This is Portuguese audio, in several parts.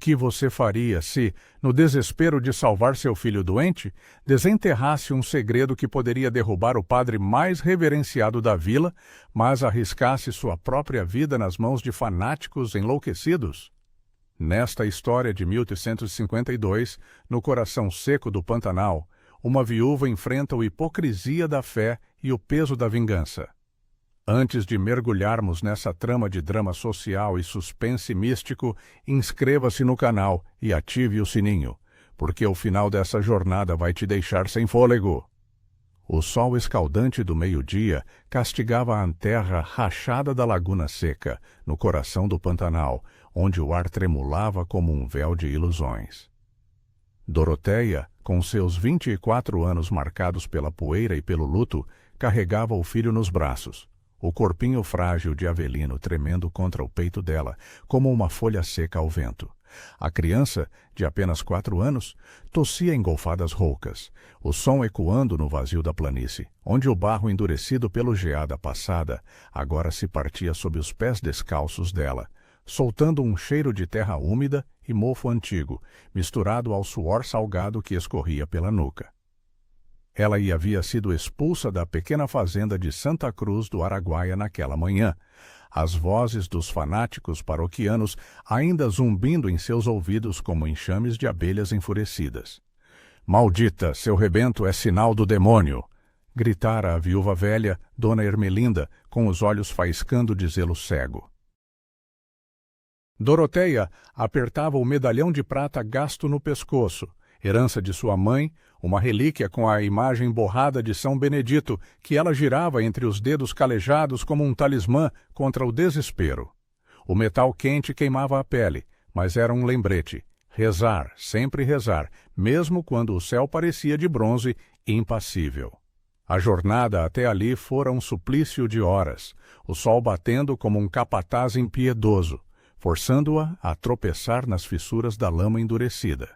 que você faria se, no desespero de salvar seu filho doente, desenterrasse um segredo que poderia derrubar o padre mais reverenciado da vila, mas arriscasse sua própria vida nas mãos de fanáticos enlouquecidos? Nesta história de 1852, no coração seco do Pantanal, uma viúva enfrenta a hipocrisia da fé e o peso da vingança. Antes de mergulharmos nessa trama de drama social e suspense místico, inscreva-se no canal e ative o sininho, porque o final dessa jornada vai te deixar sem fôlego. O sol escaldante do meio-dia castigava a terra rachada da Laguna Seca, no coração do Pantanal, onde o ar tremulava como um véu de ilusões. Doroteia, com seus 24 anos marcados pela poeira e pelo luto, carregava o filho nos braços, o corpinho frágil de Avelino tremendo contra o peito dela, como uma folha seca ao vento. A criança, de apenas 4 anos, tossia em golfadas roucas, o som ecoando no vazio da planície, onde o barro endurecido pelo geada passada agora se partia sob os pés descalços dela, soltando um cheiro de terra úmida e mofo antigo, misturado ao suor salgado que escorria pela nuca. Ela havia sido expulsa da pequena fazenda de Santa Cruz do Araguaia naquela manhã, as vozes dos fanáticos paroquianos ainda zumbindo em seus ouvidos como enxames de abelhas enfurecidas. "Maldita, seu rebento é sinal do demônio!" gritara a viúva velha, Dona Ermelinda, com os olhos faiscando de zelo cego. Doroteia apertava o medalhão de prata gasto no pescoço, herança de sua mãe, uma relíquia com a imagem borrada de São Benedito que ela girava entre os dedos calejados como um talismã contra o desespero. O metal quente queimava a pele, mas era um lembrete. Rezar, sempre rezar, mesmo quando o céu parecia de bronze, impassível. A jornada até ali fora um suplício de horas, o sol batendo como um capataz impiedoso, forçando-a a tropeçar nas fissuras da lama endurecida.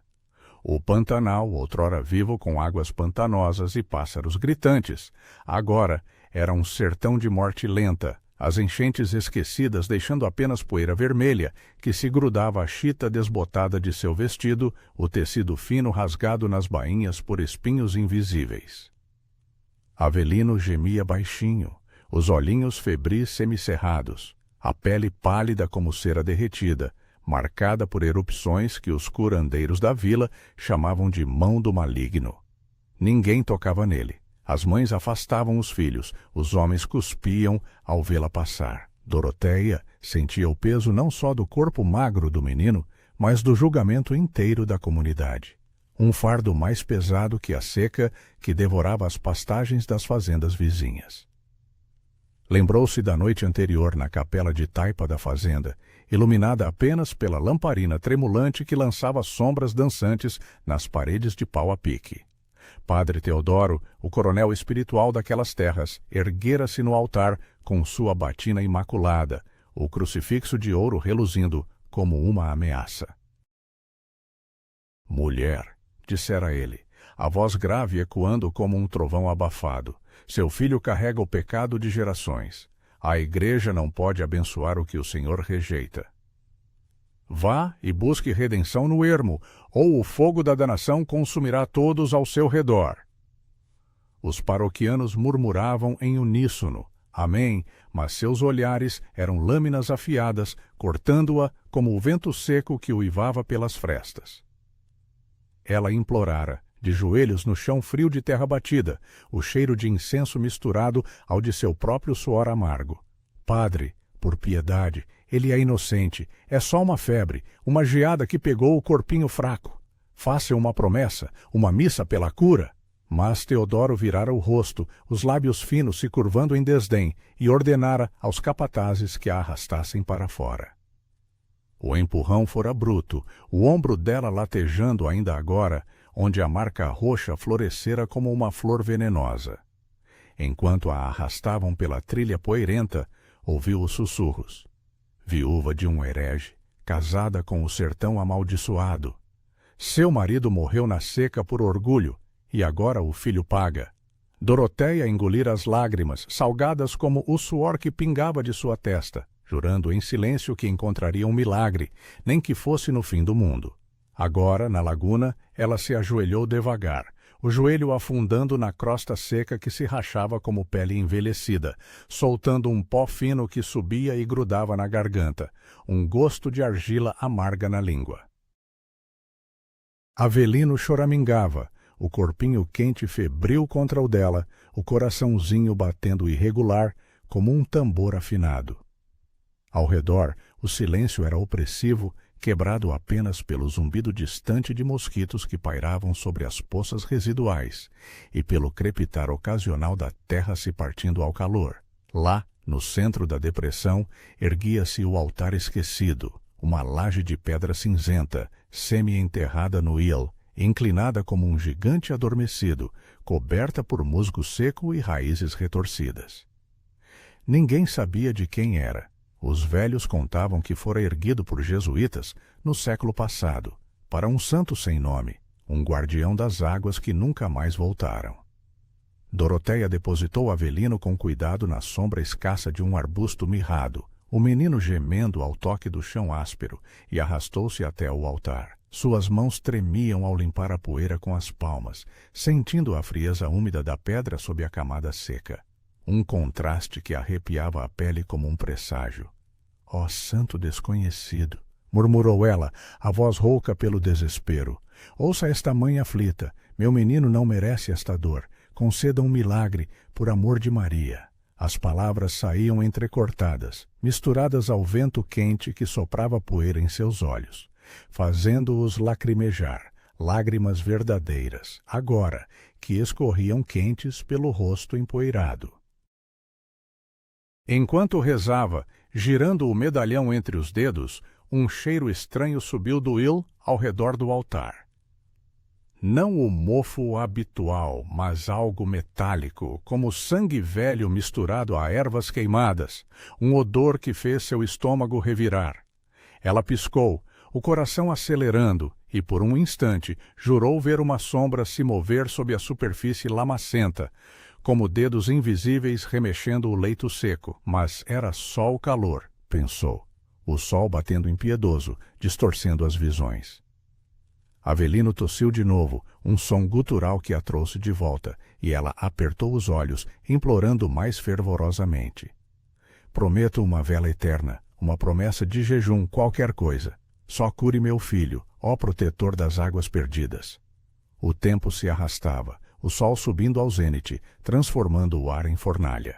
O Pantanal, outrora vivo com águas pantanosas e pássaros gritantes, agora era um sertão de morte lenta, as enchentes esquecidas deixando apenas poeira vermelha que se grudava à chita desbotada de seu vestido, o tecido fino rasgado nas bainhas por espinhos invisíveis. Avelino gemia baixinho, os olhinhos febris semicerrados, a pele pálida como cera derretida, marcada por erupções que os curandeiros da vila chamavam de mão do maligno. Ninguém tocava nele. As mães afastavam os filhos, os homens cuspiam ao vê-la passar. Doroteia sentia o peso não só do corpo magro do menino, mas do julgamento inteiro da comunidade. Um fardo mais pesado que a seca que devorava as pastagens das fazendas vizinhas. Lembrou-se da noite anterior na capela de taipa da fazenda, iluminada apenas pela lamparina tremulante que lançava sombras dançantes nas paredes de pau a pique. Padre Teodoro, o coronel espiritual daquelas terras, erguera-se no altar com sua batina imaculada, o crucifixo de ouro reluzindo como uma ameaça. "Mulher", dissera ele, a voz grave ecoando como um trovão abafado, "seu filho carrega o pecado de gerações. A Igreja não pode abençoar o que o Senhor rejeita. Vá e busque redenção no ermo, ou o fogo da danação consumirá todos ao seu redor." Os paroquianos murmuravam em uníssono, amém, mas seus olhares eram lâminas afiadas, cortando-a como o vento seco que uivava pelas frestas. Ela implorara, de joelhos no chão frio de terra batida, o cheiro de incenso misturado ao de seu próprio suor amargo. "Padre, por piedade, ele é inocente, é só uma febre, uma geada que pegou o corpinho fraco. Faça uma promessa, uma missa pela cura." Mas Teodoro virara o rosto, os lábios finos se curvando em desdém, e ordenara aos capatazes que a arrastassem para fora. O empurrão fora bruto, o ombro dela latejando ainda agora, onde a marca roxa florescera como uma flor venenosa. Enquanto a arrastavam pela trilha poeirenta, ouviu os sussurros. Viúva de um herege, casada com o sertão amaldiçoado. Seu marido morreu na seca por orgulho, e agora o filho paga. Doroteia engolira as lágrimas, salgadas como o suor que pingava de sua testa. jurando em silêncio que encontraria um milagre, nem que fosse no fim do mundo. Agora, na laguna, ela se ajoelhou devagar, o joelho afundando na crosta seca que se rachava como pele envelhecida, soltando um pó fino que subia e grudava na garganta, um gosto de argila amarga na língua. Avelino choramingava, o corpinho quente febril contra o dela, o coraçãozinho batendo irregular, como um tambor afinado. Ao redor, o silêncio era opressivo, quebrado apenas pelo zumbido distante de mosquitos que pairavam sobre as poças residuais e pelo crepitar ocasional da terra se partindo ao calor. Lá, no centro da depressão, erguia-se o altar esquecido, uma laje de pedra cinzenta, semi-enterrada no il, inclinada como um gigante adormecido, coberta por musgo seco e raízes retorcidas. Ninguém sabia de quem era. Os velhos contavam que fora erguido por jesuítas no século passado, para um santo sem nome, um guardião das águas que nunca mais voltaram. Doroteia depositou Avelino com cuidado na sombra escassa de um arbusto mirrado, o menino gemendo ao toque do chão áspero, e arrastou-se até o altar. Suas mãos tremiam ao limpar a poeira com as palmas, sentindo a frieza úmida da pedra sob a camada seca. Um contraste que arrepiava a pele como um presságio. «Ó santo desconhecido!» murmurou ela, a voz rouca pelo desespero. «Ouça esta mãe aflita. Meu menino não merece esta dor. Conceda um milagre, por amor de Maria.» As palavras saíam entrecortadas, misturadas ao vento quente que soprava poeira em seus olhos, fazendo-os lacrimejar, lágrimas verdadeiras, agora, que escorriam quentes pelo rosto empoeirado. Enquanto rezava, girando o medalhão entre os dedos, um cheiro estranho subiu do il ao redor do altar. Não o mofo habitual, mas algo metálico, como sangue velho misturado a ervas queimadas, um odor que fez seu estômago revirar. Ela piscou, o coração acelerando, e por um instante jurou ver uma sombra se mover sob a superfície lamacenta, como dedos invisíveis remexendo o leito seco. Mas era só o calor, pensou, o sol batendo impiedoso, distorcendo as visões. Avelino tossiu de novo, um som gutural que a trouxe de volta, e ela apertou os olhos, implorando mais fervorosamente. «Prometo uma vela eterna, uma promessa de jejum, qualquer coisa. Só cure meu filho, ó protetor das águas perdidas.» O tempo se arrastava, o sol subindo ao zênite, transformando o ar em fornalha.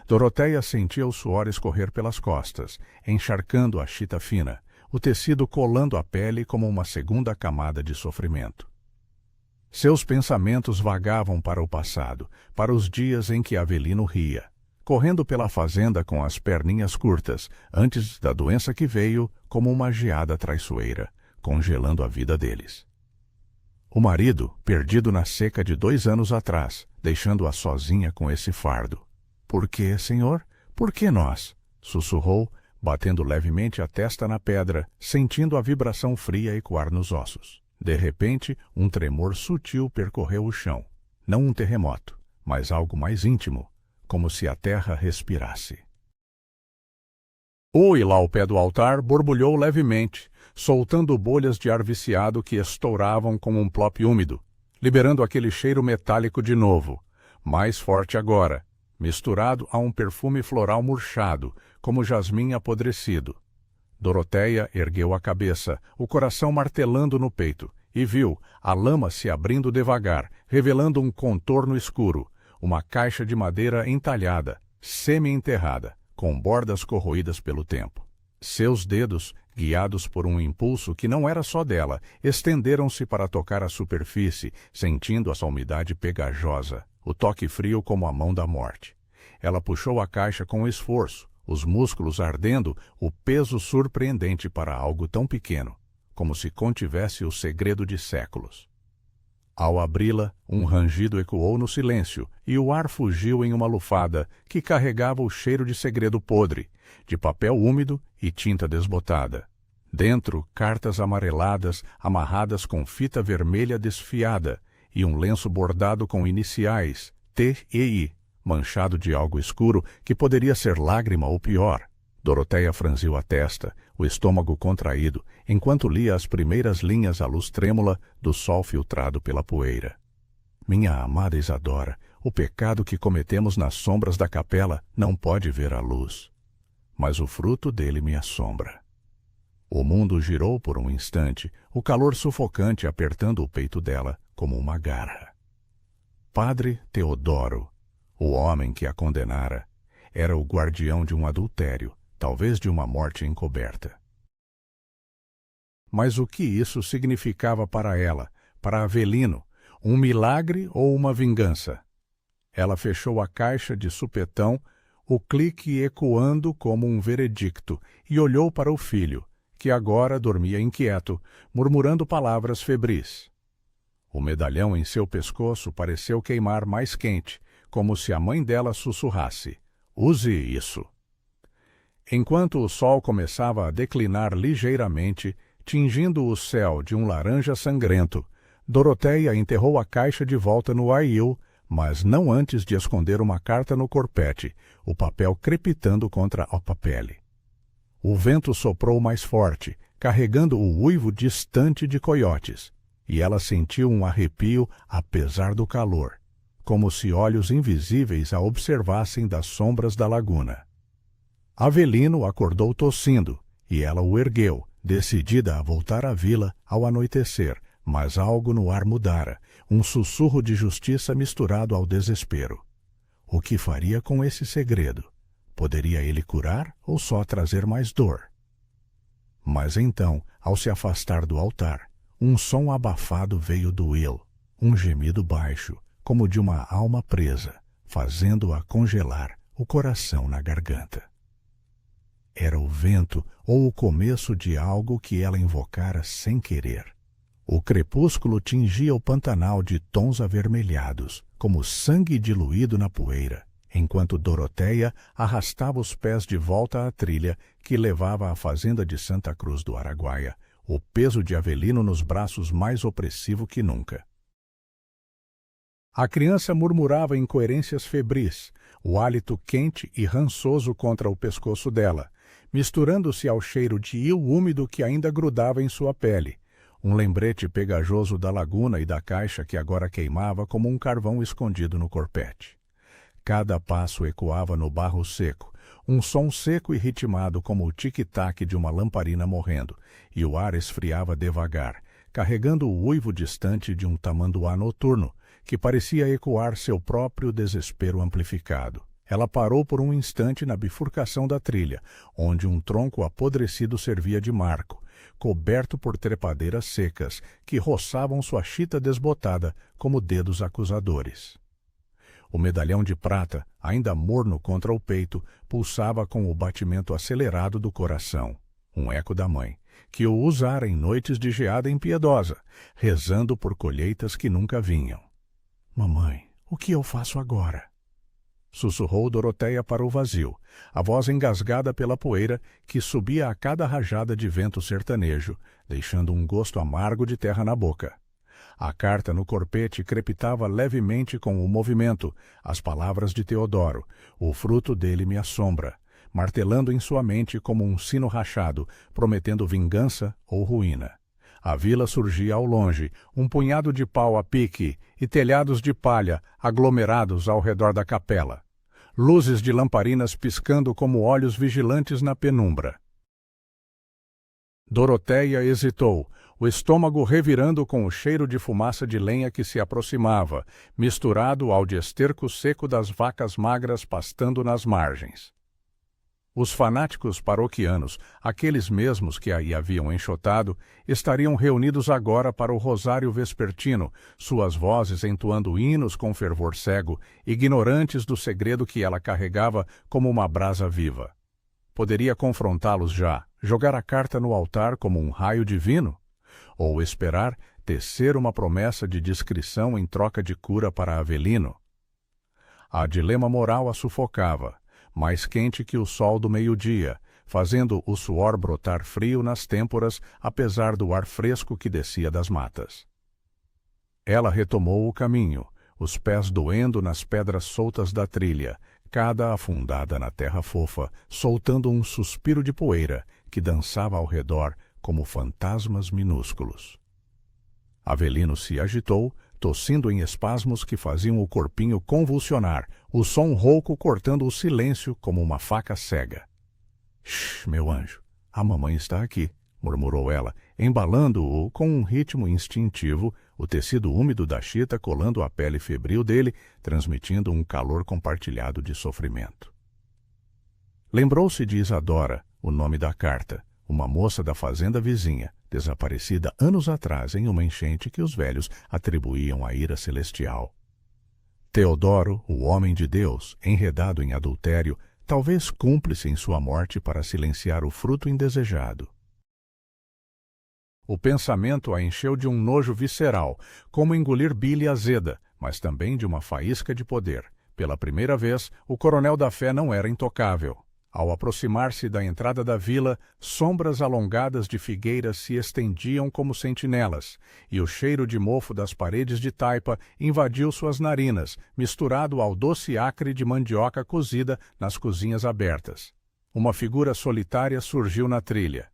Doroteia sentia o suor escorrer pelas costas, encharcando a chita fina, o tecido colando a pele como uma segunda camada de sofrimento. Seus pensamentos vagavam para o passado, para os dias em que Avelino ria, correndo pela fazenda com as perninhas curtas, antes da doença que veio como uma geada traiçoeira, congelando a vida deles. O marido, perdido na seca de 2 anos atrás, deixando-a sozinha com esse fardo. «Por que, senhor? Por que nós?» sussurrou, batendo levemente a testa na pedra, sentindo a vibração fria ecoar nos ossos. De repente, um tremor sutil percorreu o chão. Não um terremoto, mas algo mais íntimo, como se a terra respirasse. O il ao pé do altar borbulhou levemente, soltando bolhas de ar viciado que estouravam como um plop úmido, liberando aquele cheiro metálico de novo, mais forte agora, misturado a um perfume floral murchado, como jasmim apodrecido. Doroteia ergueu a cabeça, o coração martelando no peito, e viu a lama se abrindo devagar, revelando um contorno escuro, uma caixa de madeira entalhada, semi-enterrada, com bordas corroídas pelo tempo. Seus dedos, guiados por um impulso que não era só dela, estenderam-se para tocar a superfície, sentindo essa umidade pegajosa, o toque frio como a mão da morte. Ela puxou a caixa com esforço, os músculos ardendo, o peso surpreendente para algo tão pequeno, como se contivesse o segredo de séculos. Ao abri-la, um rangido ecoou no silêncio, e o ar fugiu em uma lufada que carregava o cheiro de segredo podre, de papel úmido e tinta desbotada. Dentro, cartas amareladas, amarradas com fita vermelha desfiada, e um lenço bordado com iniciais, T e I, manchado de algo escuro que poderia ser lágrima ou pior, Doroteia franziu a testa, o estômago contraído, enquanto lia as primeiras linhas à luz trêmula do sol filtrado pela poeira. Minha amada Isadora, o pecado que cometemos nas sombras da capela não pode ver a luz, mas o fruto dele me assombra. O mundo girou por um instante, o calor sufocante apertando o peito dela como uma garra. Padre Teodoro, o homem que a condenara, era o guardião de um adultério, talvez de uma morte encoberta. Mas o que isso significava para ela, para Avelino? Um milagre ou uma vingança? Ela fechou a caixa de supetão, o clique ecoando como um veredicto, e olhou para o filho, que agora dormia inquieto, murmurando palavras febris. O medalhão em seu pescoço pareceu queimar mais quente, como se a mãe dela sussurrasse: "Use isso." Enquanto o sol começava a declinar ligeiramente, tingindo o céu de um laranja sangrento, Doroteia enterrou a caixa de volta no aiil, mas não antes de esconder uma carta no corpete, o papel crepitando contra a pele. O vento soprou mais forte, carregando o uivo distante de coiotes, e ela sentiu um arrepio apesar do calor, como se olhos invisíveis a observassem das sombras da laguna. Avelino acordou tossindo, e ela o ergueu, decidida a voltar à vila ao anoitecer, mas algo no ar mudara, um sussurro de justiça misturado ao desespero. O que faria com esse segredo? Poderia ele curar ou só trazer mais dor? Mas então, ao se afastar do altar, um som abafado veio do il, um gemido baixo, como de uma alma presa, fazendo-a congelar o coração na garganta. Era o vento ou o começo de algo que ela invocara sem querer. O crepúsculo tingia o Pantanal de tons avermelhados, como sangue diluído na poeira, enquanto Doroteia arrastava os pés de volta à trilha que levava à fazenda de Santa Cruz do Araguaia, o peso de Avelino nos braços mais opressivo que nunca. A criança murmurava incoerências febris, o hálito quente e rançoso contra o pescoço dela, misturando-se ao cheiro de il úmido que ainda grudava em sua pele, um lembrete pegajoso da laguna e da caixa que agora queimava como um carvão escondido no corpete. Cada passo ecoava no barro seco, um som seco e ritmado como o tic-tac de uma lamparina morrendo, e o ar esfriava devagar, carregando o uivo distante de um tamanduá noturno, que parecia ecoar seu próprio desespero amplificado. Ela parou por um instante na bifurcação da trilha, onde um tronco apodrecido servia de marco, coberto por trepadeiras secas que roçavam sua chita desbotada como dedos acusadores. O medalhão de prata, ainda morno contra o peito, pulsava com o batimento acelerado do coração, um eco da mãe, que o usara em noites de geada impiedosa, rezando por colheitas que nunca vinham. "Mamãe, o que eu faço agora?" Sussurrou Doroteia para o vazio, a voz engasgada pela poeira que subia a cada rajada de vento sertanejo, deixando um gosto amargo de terra na boca. A carta no corpete crepitava levemente com o movimento, as palavras de Teodoro: "O fruto dele me assombra", martelando em sua mente como um sino rachado, prometendo vingança ou ruína. A vila surgia ao longe, um punhado de pau a pique e telhados de palha aglomerados ao redor da capela. Luzes de lamparinas piscando como olhos vigilantes na penumbra. Doroteia hesitou, o estômago revirando com o cheiro de fumaça de lenha que se aproximava, misturado ao de esterco seco das vacas magras pastando nas margens. Os fanáticos paroquianos, aqueles mesmos que aí haviam enxotado, estariam reunidos agora para o rosário vespertino, suas vozes entoando hinos com fervor cego, ignorantes do segredo que ela carregava como uma brasa viva. Poderia confrontá-los já, jogar a carta no altar como um raio divino? Ou esperar tecer uma promessa de discrição em troca de cura para Avelino? A dilema moral a sufocava, mais quente que o sol do meio-dia, fazendo o suor brotar frio nas têmporas, apesar do ar fresco que descia das matas. Ela retomou o caminho, os pés doendo nas pedras soltas da trilha, cada afundada na terra fofa, soltando um suspiro de poeira que dançava ao redor como fantasmas minúsculos. Avelino se agitou, tossindo em espasmos que faziam o corpinho convulsionar, o som rouco cortando o silêncio como uma faca cega. — Shh, meu anjo, a mamãe está aqui, murmurou ela, embalando-o com um ritmo instintivo, o tecido úmido da chita colando a pele febril dele, transmitindo um calor compartilhado de sofrimento. Lembrou-se de Isadora, o nome da carta, uma moça da fazenda vizinha, desaparecida anos atrás em uma enchente que os velhos atribuíam à ira celestial. Teodoro, o homem de Deus, enredado em adultério, talvez cúmplice em sua morte para silenciar o fruto indesejado. O pensamento a encheu de um nojo visceral, como engolir bile azeda, mas também de uma faísca de poder. Pela primeira vez, o coronel da fé não era intocável. Ao aproximar-se da entrada da vila, sombras alongadas de figueiras se estendiam como sentinelas, e o cheiro de mofo das paredes de taipa invadiu suas narinas, misturado ao doce acre de mandioca cozida nas cozinhas abertas. Uma figura solitária surgiu na trilha.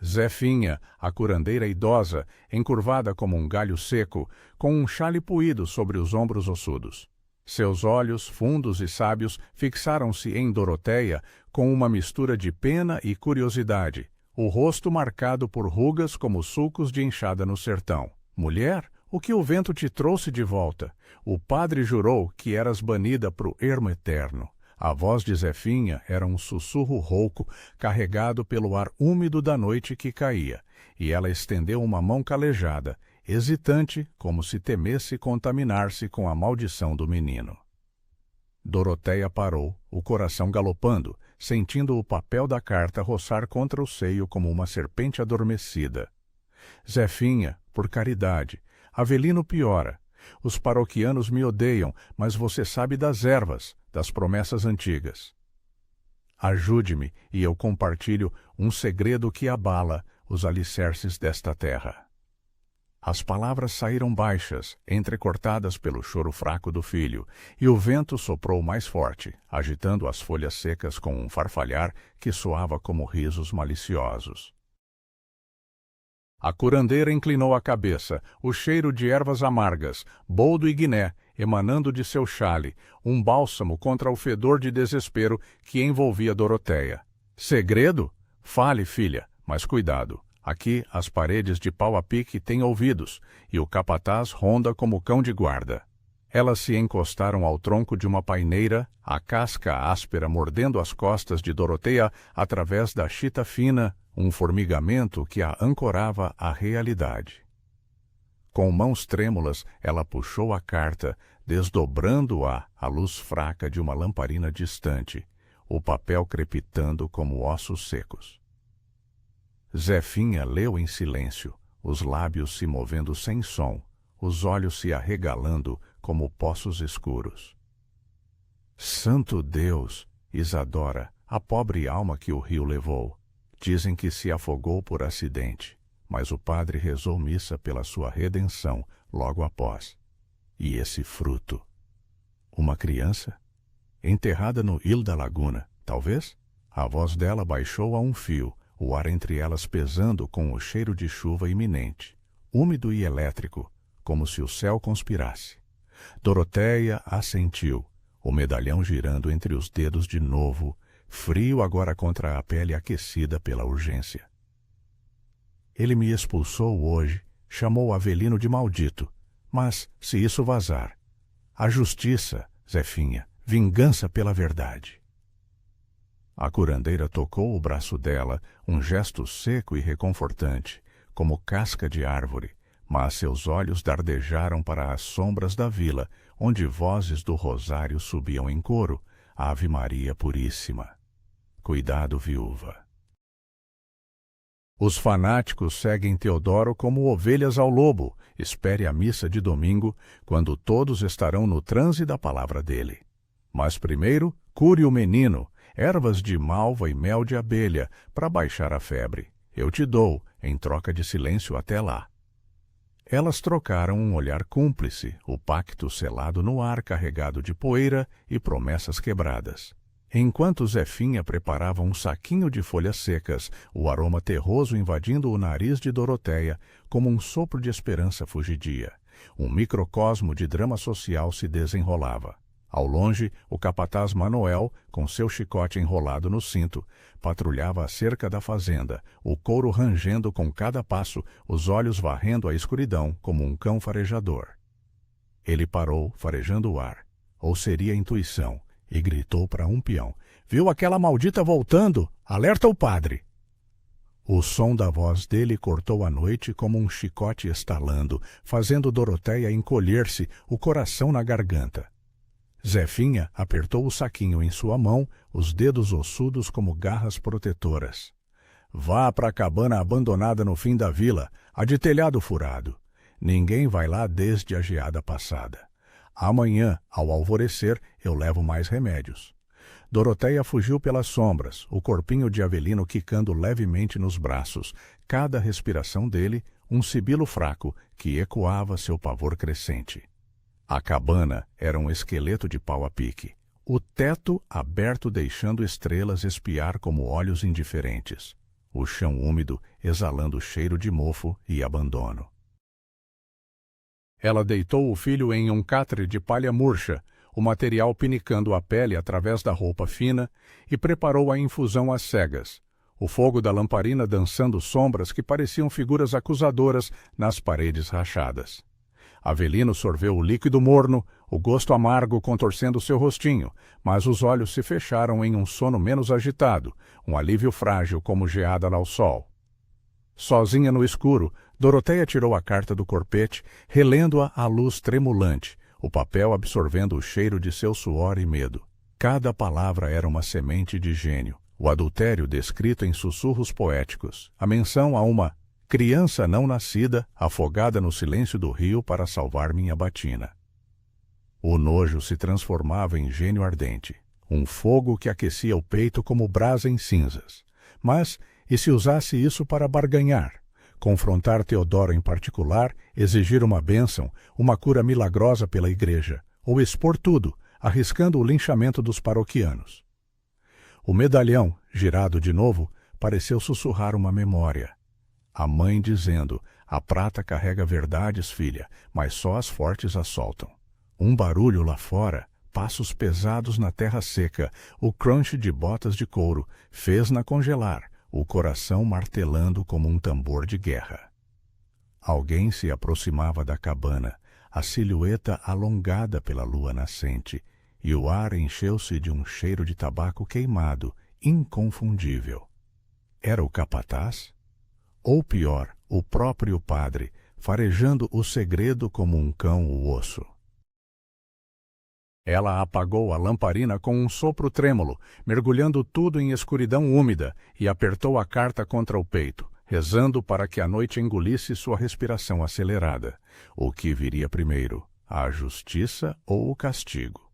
Zefinha, a curandeira idosa, encurvada como um galho seco, com um chale puído sobre os ombros ossudos. Seus olhos, fundos e sábios, fixaram-se em Doroteia com uma mistura de pena e curiosidade, o rosto marcado por rugas como sulcos de enxada no sertão. Mulher, o que o vento te trouxe de volta? O padre jurou que eras banida pro ermo eterno. A voz de Zefinha era um sussurro rouco, carregado pelo ar úmido da noite que caía, e ela estendeu uma mão calejada, hesitante, como se temesse contaminar-se com a maldição do menino. Doroteia parou, o coração galopando, sentindo o papel da carta roçar contra o seio como uma serpente adormecida. Zefinha, por caridade, Avelino piora. Os paroquianos me odeiam, mas você sabe das ervas, das promessas antigas. Ajude-me e eu compartilho um segredo que abala os alicerces desta terra. As palavras saíram baixas, entrecortadas pelo choro fraco do filho, e o vento soprou mais forte, agitando as folhas secas com um farfalhar que soava como risos maliciosos. A curandeira inclinou a cabeça, o cheiro de ervas amargas, boldo e guiné, emanando de seu chale, um bálsamo contra o fedor de desespero que envolvia Doroteia. Segredo? Fale, filha, mas cuidado. Aqui as paredes de pau a pique têm ouvidos, e o capataz ronda como cão de guarda. Elas se encostaram ao tronco de uma paineira, a casca áspera mordendo as costas de Doroteia através da chita fina, um formigamento que a ancorava à realidade. Com mãos trêmulas, ela puxou a carta, desdobrando-a à luz fraca de uma lamparina distante, o papel crepitando como ossos secos. Zefinha leu em silêncio, os lábios se movendo sem som, os olhos se arregalando como poços escuros. Santo Deus, Isadora, a pobre alma que o rio levou. Dizem que se afogou por acidente, mas o padre rezou missa pela sua redenção logo após. E esse fruto? Uma criança? Enterrada no il da laguna, talvez? A voz dela baixou a um fio, o ar entre elas pesando com o cheiro de chuva iminente, úmido e elétrico, como se o céu conspirasse. Doroteia assentiu, o medalhão girando entre os dedos de novo, frio agora contra a pele aquecida pela urgência. Ele me expulsou hoje, chamou Avelino de maldito, mas se isso vazar, a justiça, Zefinha, vingança pela verdade. A curandeira tocou o braço dela, um gesto seco e reconfortante, como casca de árvore, mas seus olhos dardejaram para as sombras da vila, onde vozes do rosário subiam em coro, Ave Maria Puríssima. Cuidado, viúva. Os fanáticos seguem Teodoro como ovelhas ao lobo. Espere a missa de domingo, quando todos estarão no transe da palavra dele. Mas primeiro, cure o menino, ervas de malva e mel de abelha, para baixar a febre. Eu te dou, em troca de silêncio até lá. Elas trocaram um olhar cúmplice, o pacto selado no ar carregado de poeira e promessas quebradas. Enquanto Zefinha preparava um saquinho de folhas secas, o aroma terroso invadindo o nariz de Doroteia como um sopro de esperança fugidia. Um microcosmo de drama social se desenrolava. Ao longe, o capataz Manoel, com seu chicote enrolado no cinto, patrulhava a cerca da fazenda, o couro rangendo com cada passo, os olhos varrendo a escuridão como um cão farejador. Ele parou, farejando o ar. Ou seria intuição, e gritou para um peão: "Viu aquela maldita voltando? Alerta o padre!" O som da voz dele cortou a noite como um chicote estalando, fazendo Doroteia encolher-se, o coração na garganta. Zefinha apertou o saquinho em sua mão, os dedos ossudos como garras protetoras. "Vá para a cabana abandonada no fim da vila, a de telhado furado. Ninguém vai lá desde a geada passada. Amanhã, ao alvorecer, eu levo mais remédios." Doroteia fugiu pelas sombras, o corpinho de Avelino quicando levemente nos braços, cada respiração dele um sibilo fraco que ecoava seu pavor crescente. A cabana era um esqueleto de pau a pique, o teto aberto deixando estrelas espiar como olhos indiferentes, o chão úmido exalando cheiro de mofo e abandono. Ela deitou o filho em um catre de palha murcha, o material pinicando a pele através da roupa fina, e preparou a infusão às cegas, o fogo da lamparina dançando sombras que pareciam figuras acusadoras nas paredes rachadas. Avelino sorveu o líquido morno, o gosto amargo contorcendo seu rostinho, mas os olhos se fecharam em um sono menos agitado, um alívio frágil como geada ao sol. Sozinha no escuro, Doroteia tirou a carta do corpete, relendo-a à luz tremulante, o papel absorvendo o cheiro de seu suor e medo. Cada palavra era uma semente de gênio, o adultério descrito em sussurros poéticos, a menção a uma criança não nascida, afogada no silêncio do rio para salvar minha batina. O nojo se transformava em gênio ardente, um fogo que aquecia o peito como brasa em cinzas. Mas, e se usasse isso para barganhar? Confrontar Teodoro em particular, exigir uma bênção, uma cura milagrosa pela igreja, ou expor tudo, arriscando o linchamento dos paroquianos. O medalhão, girado de novo, pareceu sussurrar uma memória. A mãe dizendo: "A prata carrega verdades, filha, mas só as fortes a soltam." Um barulho lá fora, passos pesados na terra seca, o crunch de botas de couro, fez-na congelar, o coração martelando como um tambor de guerra. Alguém se aproximava da cabana, a silhueta alongada pela lua nascente, e o ar encheu-se de um cheiro de tabaco queimado, inconfundível. Era o capataz? Ou pior, o próprio padre, farejando o segredo como um cão o osso. Ela apagou a lamparina com um sopro trêmulo, mergulhando tudo em escuridão úmida, e apertou a carta contra o peito, rezando para que a noite engolisse sua respiração acelerada. O que viria primeiro, a justiça ou o castigo?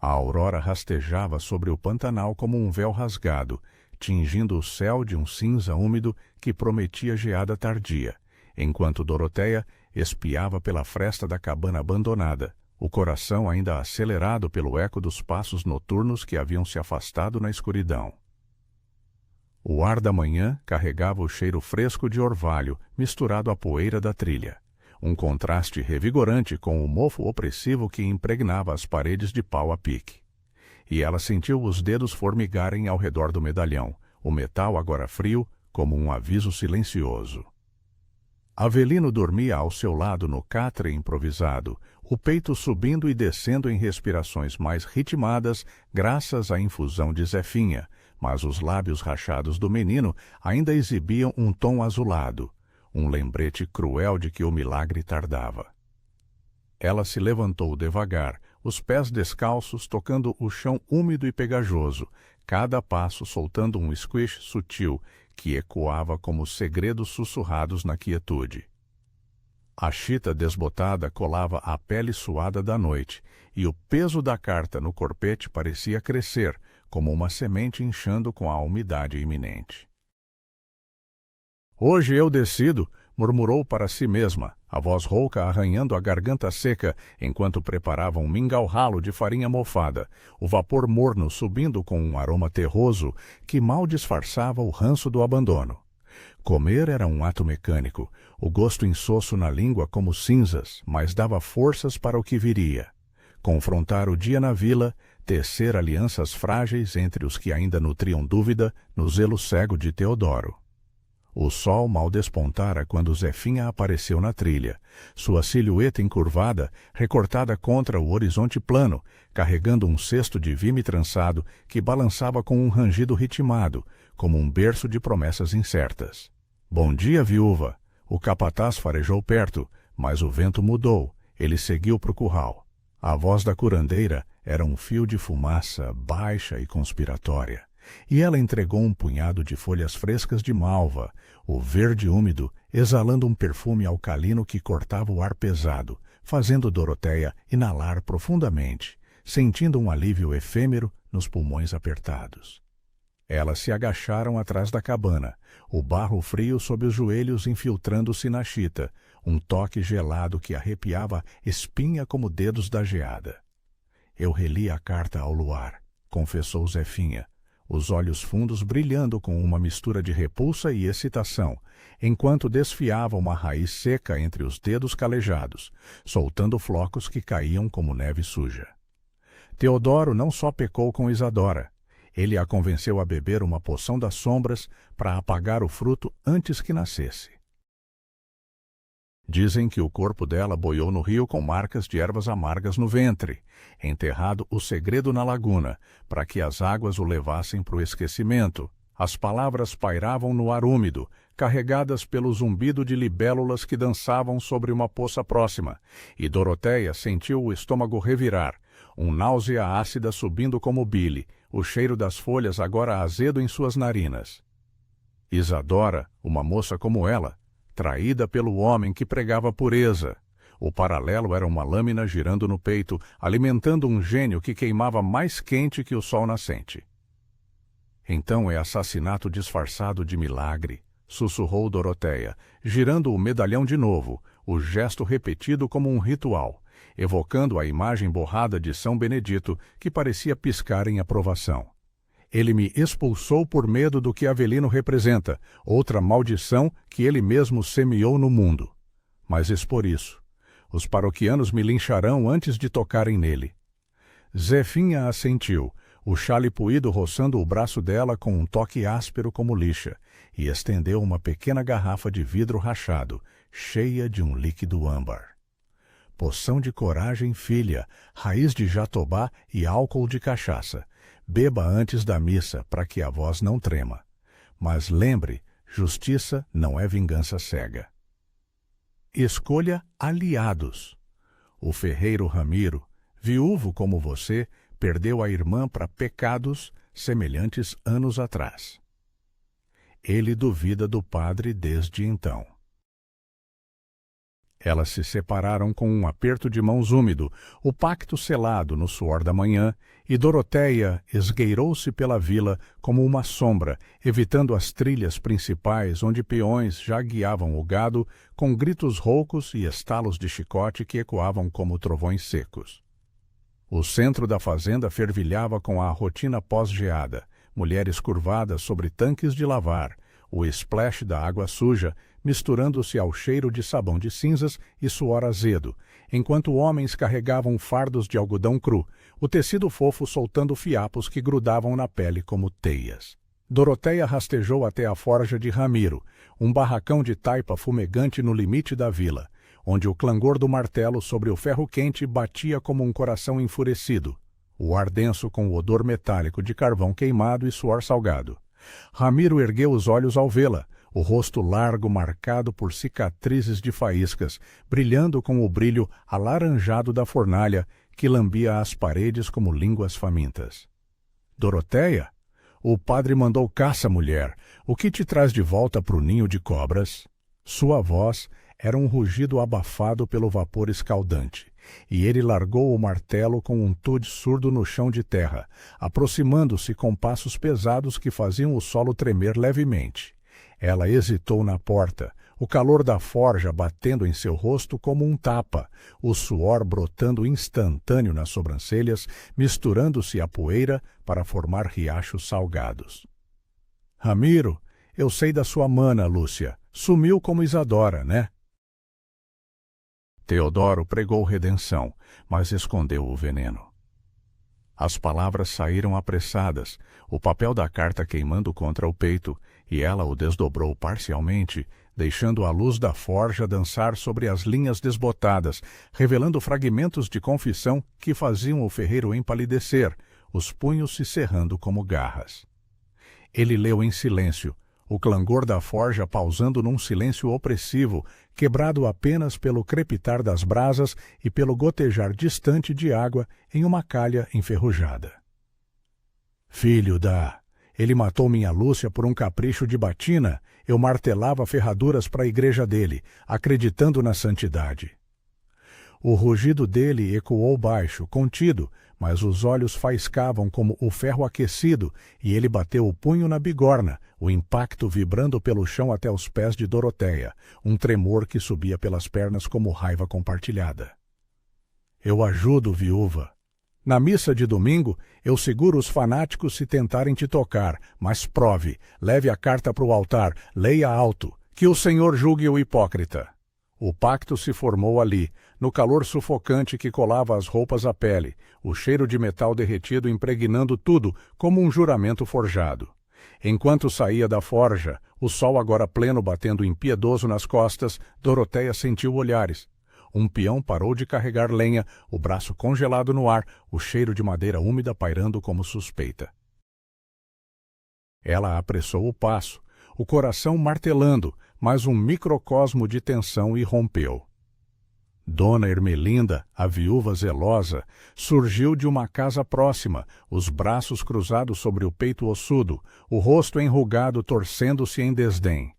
A aurora rastejava sobre o Pantanal como um véu rasgado, tingindo o céu de um cinza úmido que prometia geada tardia, enquanto Doroteia espiava pela fresta da cabana abandonada, o coração ainda acelerado pelo eco dos passos noturnos que haviam se afastado na escuridão. O ar da manhã carregava o cheiro fresco de orvalho misturado à poeira da trilha, um contraste revigorante com o mofo opressivo que impregnava as paredes de pau a pique. E ela sentiu os dedos formigarem ao redor do medalhão, o metal agora frio como um aviso silencioso. Avelino dormia ao seu lado no catre improvisado, o peito subindo e descendo em respirações mais ritmadas graças à infusão de Zefinha, mas os lábios rachados do menino ainda exibiam um tom azulado, um lembrete cruel de que o milagre tardava. Ela se levantou devagar, os pés descalços tocando o chão úmido e pegajoso, cada passo soltando um squish sutil que ecoava como segredos sussurrados na quietude. A chita desbotada colava à pele suada da noite, e o peso da carta no corpete parecia crescer, como uma semente inchando com a umidade iminente. "Hoje eu decido", murmurou para si mesma, a voz rouca arranhando a garganta seca, enquanto preparava um mingau ralo de farinha mofada, o vapor morno subindo com um aroma terroso que mal disfarçava o ranço do abandono. Comer era um ato mecânico, o gosto insosso na língua como cinzas, mas dava forças para o que viria. Confrontar o dia na vila, tecer alianças frágeis entre os que ainda nutriam dúvida no zelo cego de Teodoro. O sol mal despontara quando Zefinha apareceu na trilha, sua silhueta encurvada, recortada contra o horizonte plano, carregando um cesto de vime trançado que balançava com um rangido ritmado, como um berço de promessas incertas. Bom dia, viúva! O capataz farejou perto, mas o vento mudou, ele seguiu para o curral. A voz da curandeira era um fio de fumaça baixa e conspiratória, e ela entregou um punhado de folhas frescas de malva, o verde úmido exalando um perfume alcalino que cortava o ar pesado, fazendo Doroteia inalar profundamente, sentindo um alívio efêmero nos pulmões apertados. Elas se agacharam atrás da cabana, o barro frio sob os joelhos infiltrando-se na chita, um toque gelado que arrepiava espinha como dedos da geada. Eu reli a carta ao luar, confessou Zefinha, os olhos fundos brilhando com uma mistura de repulsa e excitação, enquanto desfiava uma raiz seca entre os dedos calejados, soltando flocos que caíam como neve suja. Teodoro não só pecou com Isadora, ele a convenceu a beber uma poção das sombras para apagar o fruto antes que nascesse. Dizem que o corpo dela boiou no rio com marcas de ervas amargas no ventre, enterrado o segredo na laguna, para que as águas o levassem para o esquecimento. As palavras pairavam no ar úmido, carregadas pelo zumbido de libélulas que dançavam sobre uma poça próxima, e Doroteia sentiu o estômago revirar, náusea ácida subindo como bile, o cheiro das folhas agora azedo em suas narinas. Isadora, uma moça como ela, traída pelo homem que pregava pureza. O paralelo era uma lâmina girando no peito, alimentando um gênio que queimava mais quente que o sol nascente. Então é assassinato disfarçado de milagre, sussurrou Doroteia, girando o medalhão de novo, o gesto repetido como um ritual, evocando a imagem borrada de São Benedito que parecia piscar em aprovação. Ele me expulsou por medo do que Avelino representa, outra maldição que ele mesmo semeou no mundo. Mas expor isso. Os paroquianos me lincharão antes de tocarem nele. Zefinha assentiu, o chale puído roçando o braço dela com um toque áspero como lixa, e estendeu uma pequena garrafa de vidro rachado, cheia de um líquido âmbar. Poção de coragem, filha, raiz de jatobá e álcool de cachaça. Beba antes da missa, para que a voz não trema. Mas lembre, justiça não é vingança cega. Escolha aliados. O ferreiro Ramiro, viúvo como você, perdeu a irmã para pecados semelhantes anos atrás. Ele duvida do padre desde então. Elas se separaram com um aperto de mãos úmido, o pacto selado no suor da manhã, e Doroteia esgueirou-se pela vila como uma sombra, evitando as trilhas principais onde peões já guiavam o gado, com gritos roucos e estalos de chicote que ecoavam como trovões secos. O centro da fazenda fervilhava com a rotina pós-geada, mulheres curvadas sobre tanques de lavar, o splash da água suja, misturando-se ao cheiro de sabão de cinzas e suor azedo, enquanto homens carregavam fardos de algodão cru, o tecido fofo soltando fiapos que grudavam na pele como teias. Doroteia rastejou até a forja de Ramiro, um barracão de taipa fumegante no limite da vila, onde o clangor do martelo sobre o ferro quente batia como um coração enfurecido, o ar denso com o odor metálico de carvão queimado e suor salgado. Ramiro ergueu os olhos ao vê-la, o rosto largo marcado por cicatrizes de faíscas, brilhando com o brilho alaranjado da fornalha que lambia as paredes como línguas famintas. Doroteia, o padre mandou caça, mulher. O que te traz de volta para o ninho de cobras? Sua voz era um rugido abafado pelo vapor escaldante, e ele largou o martelo com um tude surdo no chão de terra, aproximando-se com passos pesados que faziam o solo tremer levemente. Ela hesitou na porta, o calor da forja batendo em seu rosto como um tapa, o suor brotando instantâneo nas sobrancelhas, misturando-se à poeira para formar riachos salgados. Ramiro, eu sei da sua mana, Lúcia. Sumiu como Isadora, né? Teodoro pregou redenção, mas escondeu o veneno. As palavras saíram apressadas, o papel da carta queimando contra o peito, e ela o desdobrou parcialmente, deixando a luz da forja dançar sobre as linhas desbotadas, revelando fragmentos de confissão que faziam o ferreiro empalidecer, os punhos se cerrando como garras. Ele leu em silêncio, o clangor da forja pausando num silêncio opressivo, quebrado apenas pelo crepitar das brasas e pelo gotejar distante de água em uma calha enferrujada. Filho da... Ele matou minha Lúcia por um capricho de batina. Eu martelava ferraduras para a igreja dele, acreditando na santidade. O rugido dele ecoou baixo, contido, mas os olhos faiscavam como o ferro aquecido, e ele bateu o punho na bigorna, o impacto vibrando pelo chão até os pés de Doroteia, um tremor que subia pelas pernas como raiva compartilhada. Eu ajudo, viúva. Na missa de domingo, eu seguro os fanáticos se tentarem te tocar, mas prove, leve a carta para o altar, leia alto, que o Senhor julgue o hipócrita. O pacto se formou ali, no calor sufocante que colava as roupas à pele, o cheiro de metal derretido impregnando tudo como um juramento forjado. Enquanto saía da forja, o sol agora pleno batendo impiedoso nas costas, Doroteia sentiu olhares. Um peão parou de carregar lenha, o braço congelado no ar, o cheiro de madeira úmida pairando como suspeita. Ela apressou o passo, o coração martelando, mas um microcosmo de tensão irrompeu. Dona Ermelinda, a viúva zelosa, surgiu de uma casa próxima, os braços cruzados sobre o peito ossudo, o rosto enrugado torcendo-se em desdém.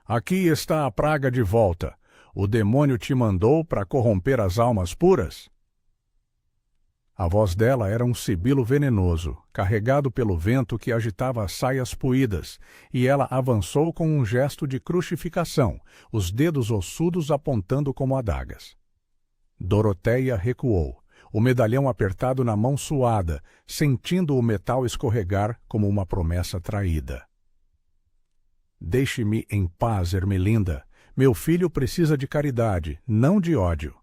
Aqui está a praga de volta. O demônio te mandou para corromper as almas puras? A voz dela era um sibilo venenoso, carregado pelo vento que agitava as saias puídas, e ela avançou com um gesto de crucificação, os dedos ossudos apontando como adagas. Doroteia recuou, o medalhão apertado na mão suada, sentindo o metal escorregar como uma promessa traída. Deixe-me em paz, Ermelinda. Meu filho precisa de caridade, não de ódio.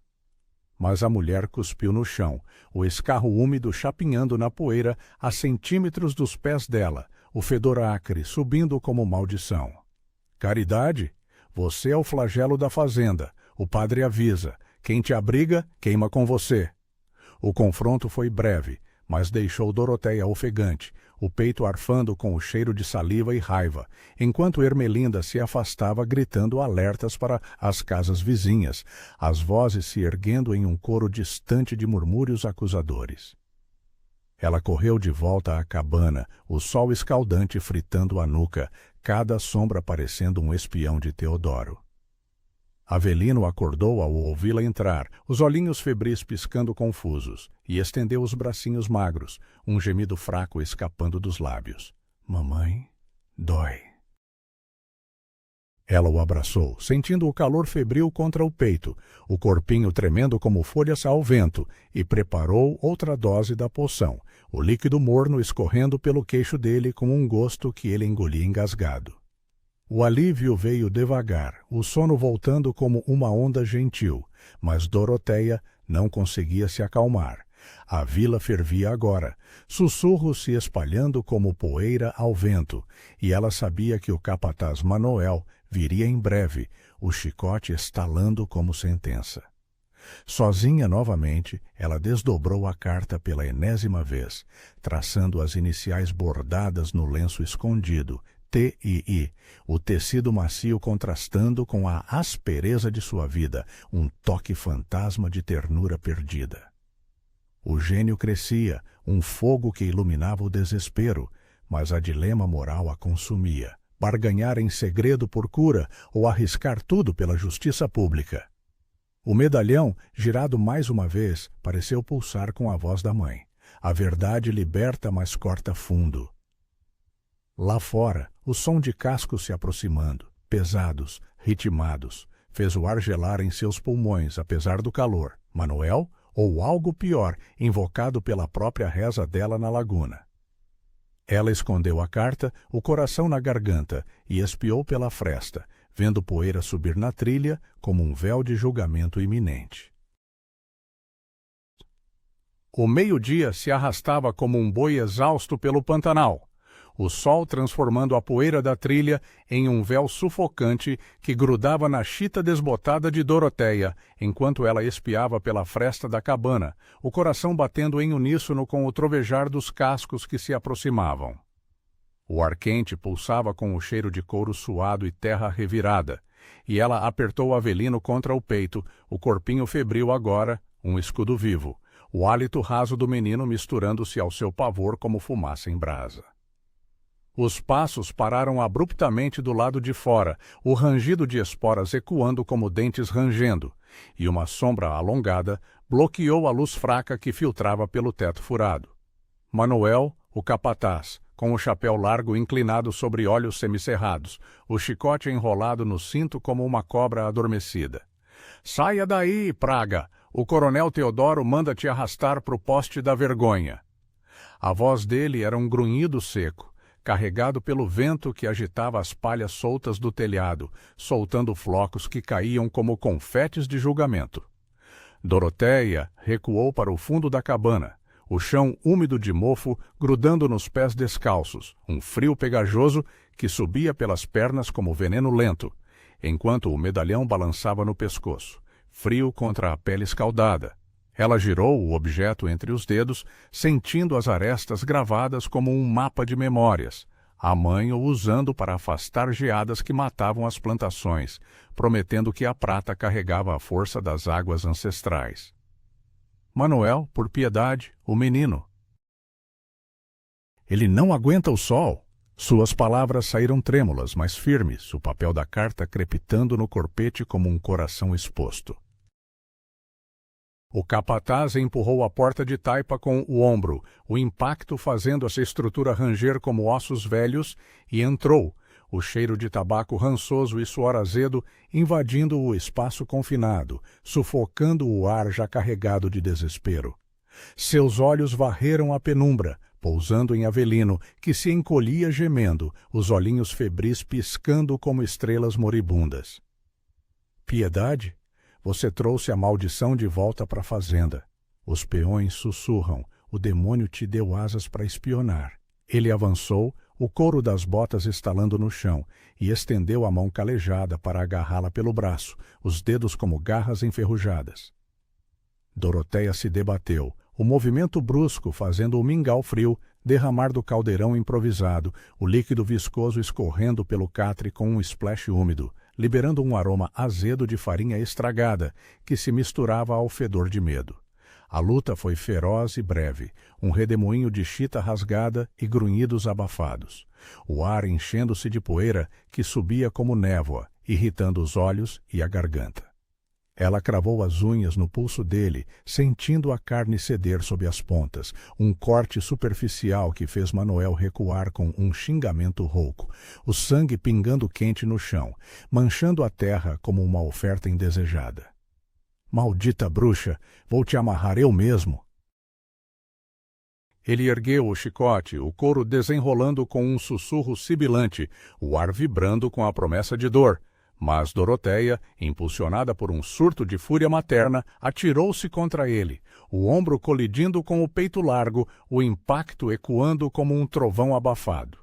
Mas a mulher cuspiu no chão, o escarro úmido chapinhando na poeira a centímetros dos pés dela, o fedor acre subindo como maldição. Caridade? Você é o flagelo da fazenda. O padre avisa. Quem te abriga, queima com você. O confronto foi breve, mas deixou Doroteia ofegante, o peito arfando com o cheiro de saliva e raiva, enquanto Ermelinda se afastava gritando alertas para as casas vizinhas, as vozes se erguendo em um coro distante de murmúrios acusadores. Ela correu de volta à cabana, o sol escaldante fritando a nuca, cada sombra parecendo um espião de Teodoro. Avelino acordou ao ouvi-la entrar, os olhinhos febris piscando confusos, e estendeu os bracinhos magros, um gemido fraco escapando dos lábios. Mamãe, dói. Ela o abraçou, sentindo o calor febril contra o peito, o corpinho tremendo como folhas ao vento, e preparou outra dose da poção, o líquido morno escorrendo pelo queixo dele com um gosto que ele engolia engasgado. O alívio veio devagar, o sono voltando como uma onda gentil, mas Doroteia não conseguia se acalmar. A vila fervia agora, sussurros se espalhando como poeira ao vento, e ela sabia que o capataz Manoel viria em breve, o chicote estalando como sentença. Sozinha novamente, ela desdobrou a carta pela enésima vez, traçando as iniciais bordadas no lenço escondido, T.I.I., o tecido macio contrastando com a aspereza de sua vida, um toque fantasma de ternura perdida. O gênio crescia, um fogo que iluminava o desespero, mas a dilema moral a consumia, barganhar em segredo por cura ou arriscar tudo pela justiça pública. O medalhão, girado mais uma vez, pareceu pulsar com a voz da mãe. A verdade liberta, mas corta fundo. Lá fora, o som de cascos se aproximando, pesados, ritmados. Fez o ar gelar em seus pulmões, apesar do calor. Manuel, ou algo pior, invocado pela própria reza dela na laguna. Ela escondeu a carta, o coração na garganta, e espiou pela fresta, vendo poeira subir na trilha como um véu de julgamento iminente. O meio-dia se arrastava como um boi exausto pelo Pantanal, o sol transformando a poeira da trilha em um véu sufocante que grudava na chita desbotada de Dorotéia, enquanto ela espiava pela fresta da cabana, o coração batendo em uníssono com o trovejar dos cascos que se aproximavam. O ar quente pulsava com o cheiro de couro suado e terra revirada, e ela apertou Avelino contra o peito, o corpinho febril agora, um escudo vivo, o hálito raso do menino misturando-se ao seu pavor como fumaça em brasa. Os passos pararam abruptamente do lado de fora, o rangido de esporas ecoando como dentes rangendo, e uma sombra alongada bloqueou a luz fraca que filtrava pelo teto furado. Manuel, o capataz, com o chapéu largo inclinado sobre olhos semicerrados, o chicote enrolado no cinto como uma cobra adormecida. "Saia daí, praga! O coronel Teodoro manda te arrastar pro poste da vergonha." A voz dele era um grunhido seco, carregado pelo vento que agitava as palhas soltas do telhado, soltando flocos que caíam como confetes de julgamento. Dorotéia recuou para o fundo da cabana, o chão úmido de mofo grudando nos pés descalços, um frio pegajoso que subia pelas pernas como veneno lento, enquanto o medalhão balançava no pescoço, frio contra a pele escaldada. Ela girou o objeto entre os dedos, sentindo as arestas gravadas como um mapa de memórias, a mãe o usando para afastar geadas que matavam as plantações, prometendo que a prata carregava a força das águas ancestrais. Manuel, por piedade, o menino. "Ele não aguenta o sol." Suas palavras saíram trêmulas, mas firmes, o papel da carta crepitando no corpete como um coração exposto. O capataz empurrou a porta de taipa com o ombro, o impacto fazendo essa estrutura ranger como ossos velhos, e entrou, o cheiro de tabaco rançoso e suor azedo invadindo o espaço confinado, sufocando o ar já carregado de desespero. Seus olhos varreram a penumbra, pousando em Avelino, que se encolhia gemendo, os olhinhos febris piscando como estrelas moribundas. "Piedade? Você trouxe a maldição de volta para a fazenda. Os peões sussurram, o demônio te deu asas para espionar." Ele avançou, o couro das botas estalando no chão, e estendeu a mão calejada para agarrá-la pelo braço, os dedos como garras enferrujadas. Dorotéia se debateu, o movimento brusco fazendo o mingau frio derramar do caldeirão improvisado, o líquido viscoso escorrendo pelo catre com um splash úmido, liberando um aroma azedo de farinha estragada que se misturava ao fedor de medo. A luta foi feroz e breve, um redemoinho de chita rasgada e grunhidos abafados, o ar enchendo-se de poeira que subia como névoa, irritando os olhos e a garganta. Ela cravou as unhas no pulso dele, sentindo a carne ceder sob as pontas, um corte superficial que fez Manuel recuar com um xingamento rouco, o sangue pingando quente no chão, manchando a terra como uma oferta indesejada. "Maldita bruxa, vou te amarrar eu mesmo." Ele ergueu o chicote, o couro desenrolando com um sussurro sibilante, o ar vibrando com a promessa de dor. Mas Dorotéia, impulsionada por um surto de fúria materna, atirou-se contra ele, o ombro colidindo com o peito largo, o impacto ecoando como um trovão abafado.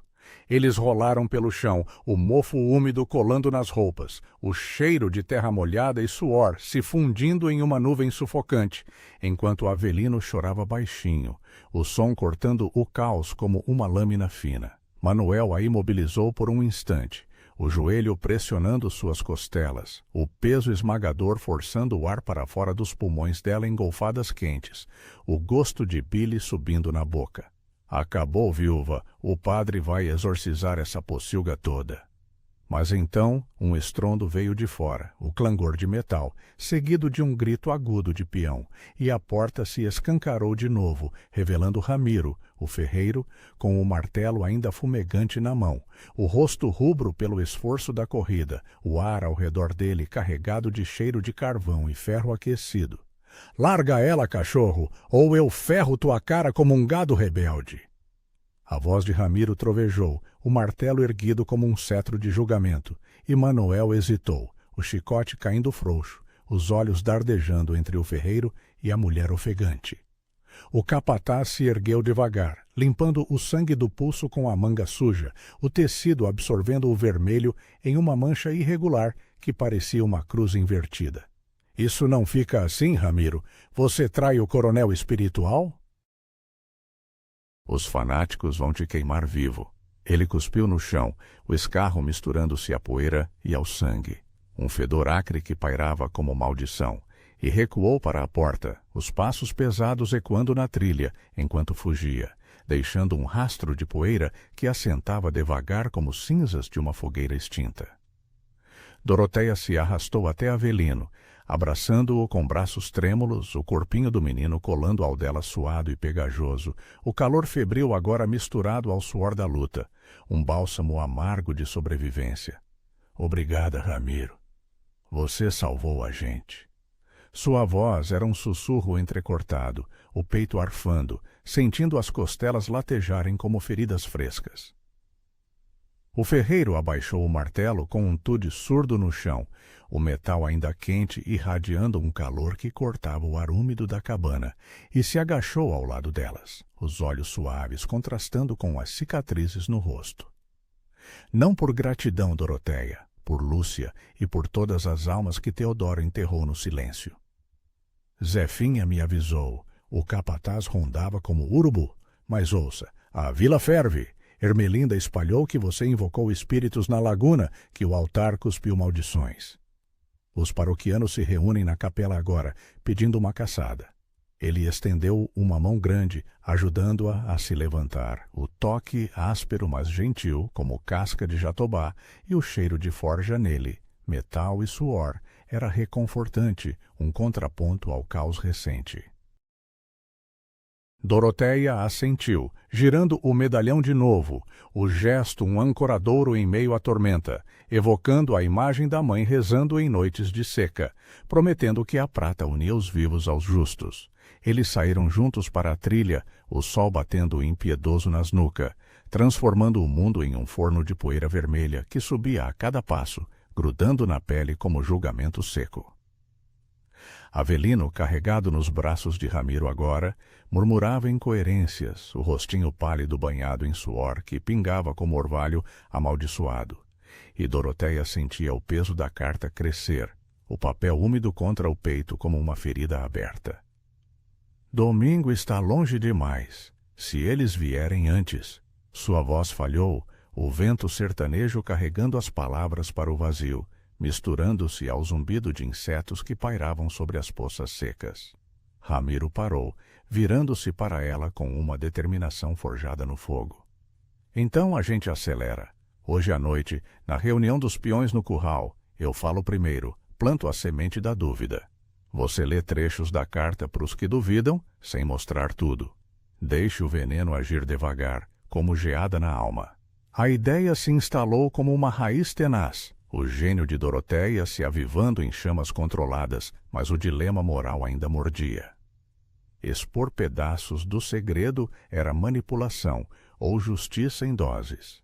Eles rolaram pelo chão, o mofo úmido colando nas roupas, o cheiro de terra molhada e suor se fundindo em uma nuvem sufocante, enquanto Avelino chorava baixinho, o som cortando o caos como uma lâmina fina. Manuel a imobilizou por um instante, o joelho pressionando suas costelas, o peso esmagador forçando o ar para fora dos pulmões dela engolfadas quentes, o gosto de bile subindo na boca. "Acabou, viúva, o padre vai exorcizar essa pocilga toda." Mas então um estrondo veio de fora, o clangor de metal, seguido de um grito agudo de peão, e a porta se escancarou de novo, revelando Ramiro, O ferreiro, com o martelo ainda fumegante na mão, o rosto rubro pelo esforço da corrida, o ar ao redor dele carregado de cheiro de carvão e ferro aquecido. "Larga ela, cachorro, ou eu ferro tua cara como um gado rebelde!" A voz de Ramiro trovejou, o martelo erguido como um cetro de julgamento, e Manuel hesitou, o chicote caindo frouxo, os olhos dardejando entre o ferreiro e a mulher ofegante. O capataz se ergueu devagar, limpando o sangue do pulso com a manga suja, o tecido absorvendo o vermelho em uma mancha irregular que parecia uma cruz invertida. "Isso não fica assim, Ramiro? Você trai o coronel espiritual?" "Os fanáticos vão te queimar vivo." Ele cuspiu no chão, o escarro misturando-se à poeira e ao sangue. Um fedor acre que pairava como maldição, e recuou para a porta, os passos pesados ecoando na trilha, enquanto fugia, deixando um rastro de poeira que assentava devagar como cinzas de uma fogueira extinta. Doroteia se arrastou até Avelino, abraçando-o com braços trêmulos, o corpinho do menino colando ao dela suado e pegajoso, o calor febril agora misturado ao suor da luta, um bálsamo amargo de sobrevivência. "Obrigada, Ramiro. Você salvou a gente." Sua voz era um sussurro entrecortado, o peito arfando, sentindo as costelas latejarem como feridas frescas. O ferreiro abaixou o martelo com um tude surdo no chão, o metal ainda quente irradiando um calor que cortava o ar úmido da cabana, e se agachou ao lado delas, os olhos suaves contrastando com as cicatrizes no rosto. "Não por gratidão, Doroteia, por Lúcia e por todas as almas que Teodoro enterrou no silêncio. Zefinha me avisou, o capataz rondava como urubu, mas ouça, a vila ferve. Ermelinda espalhou que você invocou espíritos na laguna, que o altar cuspiu maldições. Os paroquianos se reúnem na capela agora, pedindo uma caçada." Ele estendeu uma mão grande, ajudando-a a se levantar, o toque áspero mas gentil, como casca de jatobá, e o cheiro de forja nele, metal e suor, era reconfortante, um contraponto ao caos recente. Doroteia assentiu, girando o medalhão de novo, o gesto um ancoradouro em meio à tormenta, evocando a imagem da mãe rezando em noites de seca, prometendo que a prata unia os vivos aos justos. Eles saíram juntos para a trilha, o sol batendo impiedoso nas nucas, transformando o mundo em um forno de poeira vermelha que subia a cada passo, grudando na pele como julgamento seco. Avelino, carregado nos braços de Ramiro agora, murmurava incoerências, o rostinho pálido banhado em suor que pingava como orvalho amaldiçoado. E Doroteia sentia o peso da carta crescer, o papel úmido contra o peito como uma ferida aberta. "Domingo está longe demais. Se eles vierem antes..." Sua voz falhou, o vento sertanejo carregando as palavras para o vazio, misturando-se ao zumbido de insetos que pairavam sobre as poças secas. Ramiro parou, virando-se para ela com uma determinação forjada no fogo. "Então a gente acelera. Hoje à noite, na reunião dos peões no curral, eu falo primeiro, planto a semente da dúvida. Você lê trechos da carta para os que duvidam, sem mostrar tudo. Deixe o veneno agir devagar, como geada na alma." A ideia se instalou como uma raiz tenaz, o gênio de Doroteia se avivando em chamas controladas, mas o dilema moral ainda mordia. Expor pedaços do segredo era manipulação ou justiça em doses.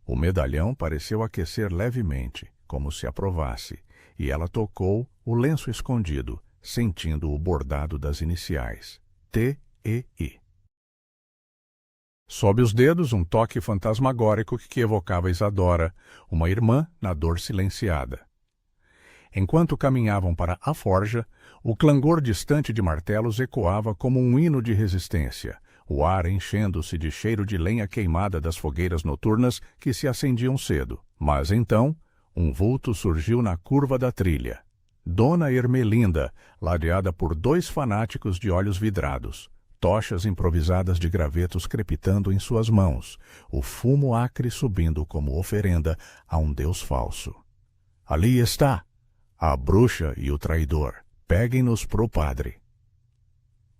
O medalhão pareceu aquecer levemente, como se aprovasse, e ela tocou o lenço escondido, sentindo o bordado das iniciais, T-E-I. Sob os dedos, um toque fantasmagórico que evocava Isadora, uma irmã na dor silenciada. Enquanto caminhavam para a forja, o clangor distante de martelos ecoava como um hino de resistência, o ar enchendo-se de cheiro de lenha queimada das fogueiras noturnas que se acendiam cedo. Mas então, um vulto surgiu na curva da trilha. Dona Ermelinda, ladeada por 2 fanáticos de olhos vidrados, tochas improvisadas de gravetos crepitando em suas mãos, o fumo acre subindo como oferenda a um deus falso. "Ali está! A bruxa e o traidor. Peguem-nos pro padre."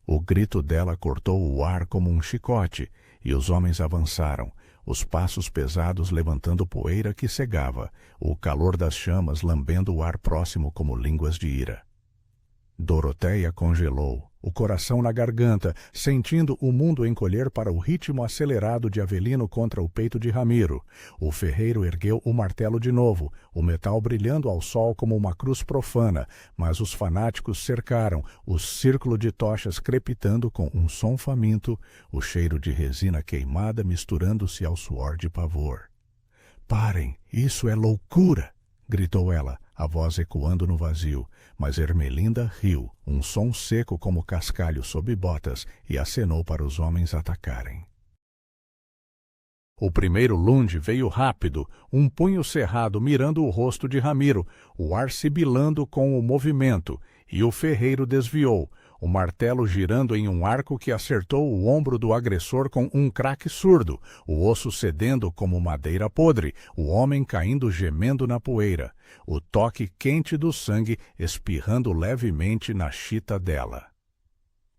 O grito dela cortou o ar como um chicote, e os homens avançaram, os passos pesados levantando poeira que cegava, o calor das chamas lambendo o ar próximo como línguas de ira. Doroteia congelou, o coração na garganta, sentindo o mundo encolher para o ritmo acelerado de Avelino contra o peito de Ramiro. O ferreiro ergueu o martelo de novo, o metal brilhando ao sol como uma cruz profana, mas os fanáticos cercaram, o círculo de tochas crepitando com um som faminto, o cheiro de resina queimada misturando-se ao suor de pavor. "Parem, isso é loucura!" gritou ela, a voz ecoando no vazio, mas Ermelinda riu, um som seco como cascalho sob botas, e acenou para os homens atacarem. O primeiro lunde veio rápido, um punho cerrado mirando o rosto de Ramiro, o ar sibilando com o movimento, e o ferreiro desviou, o martelo girando em um arco que acertou o ombro do agressor com um craque surdo, o osso cedendo como madeira podre, o homem caindo gemendo na poeira, o toque quente do sangue espirrando levemente na chita dela.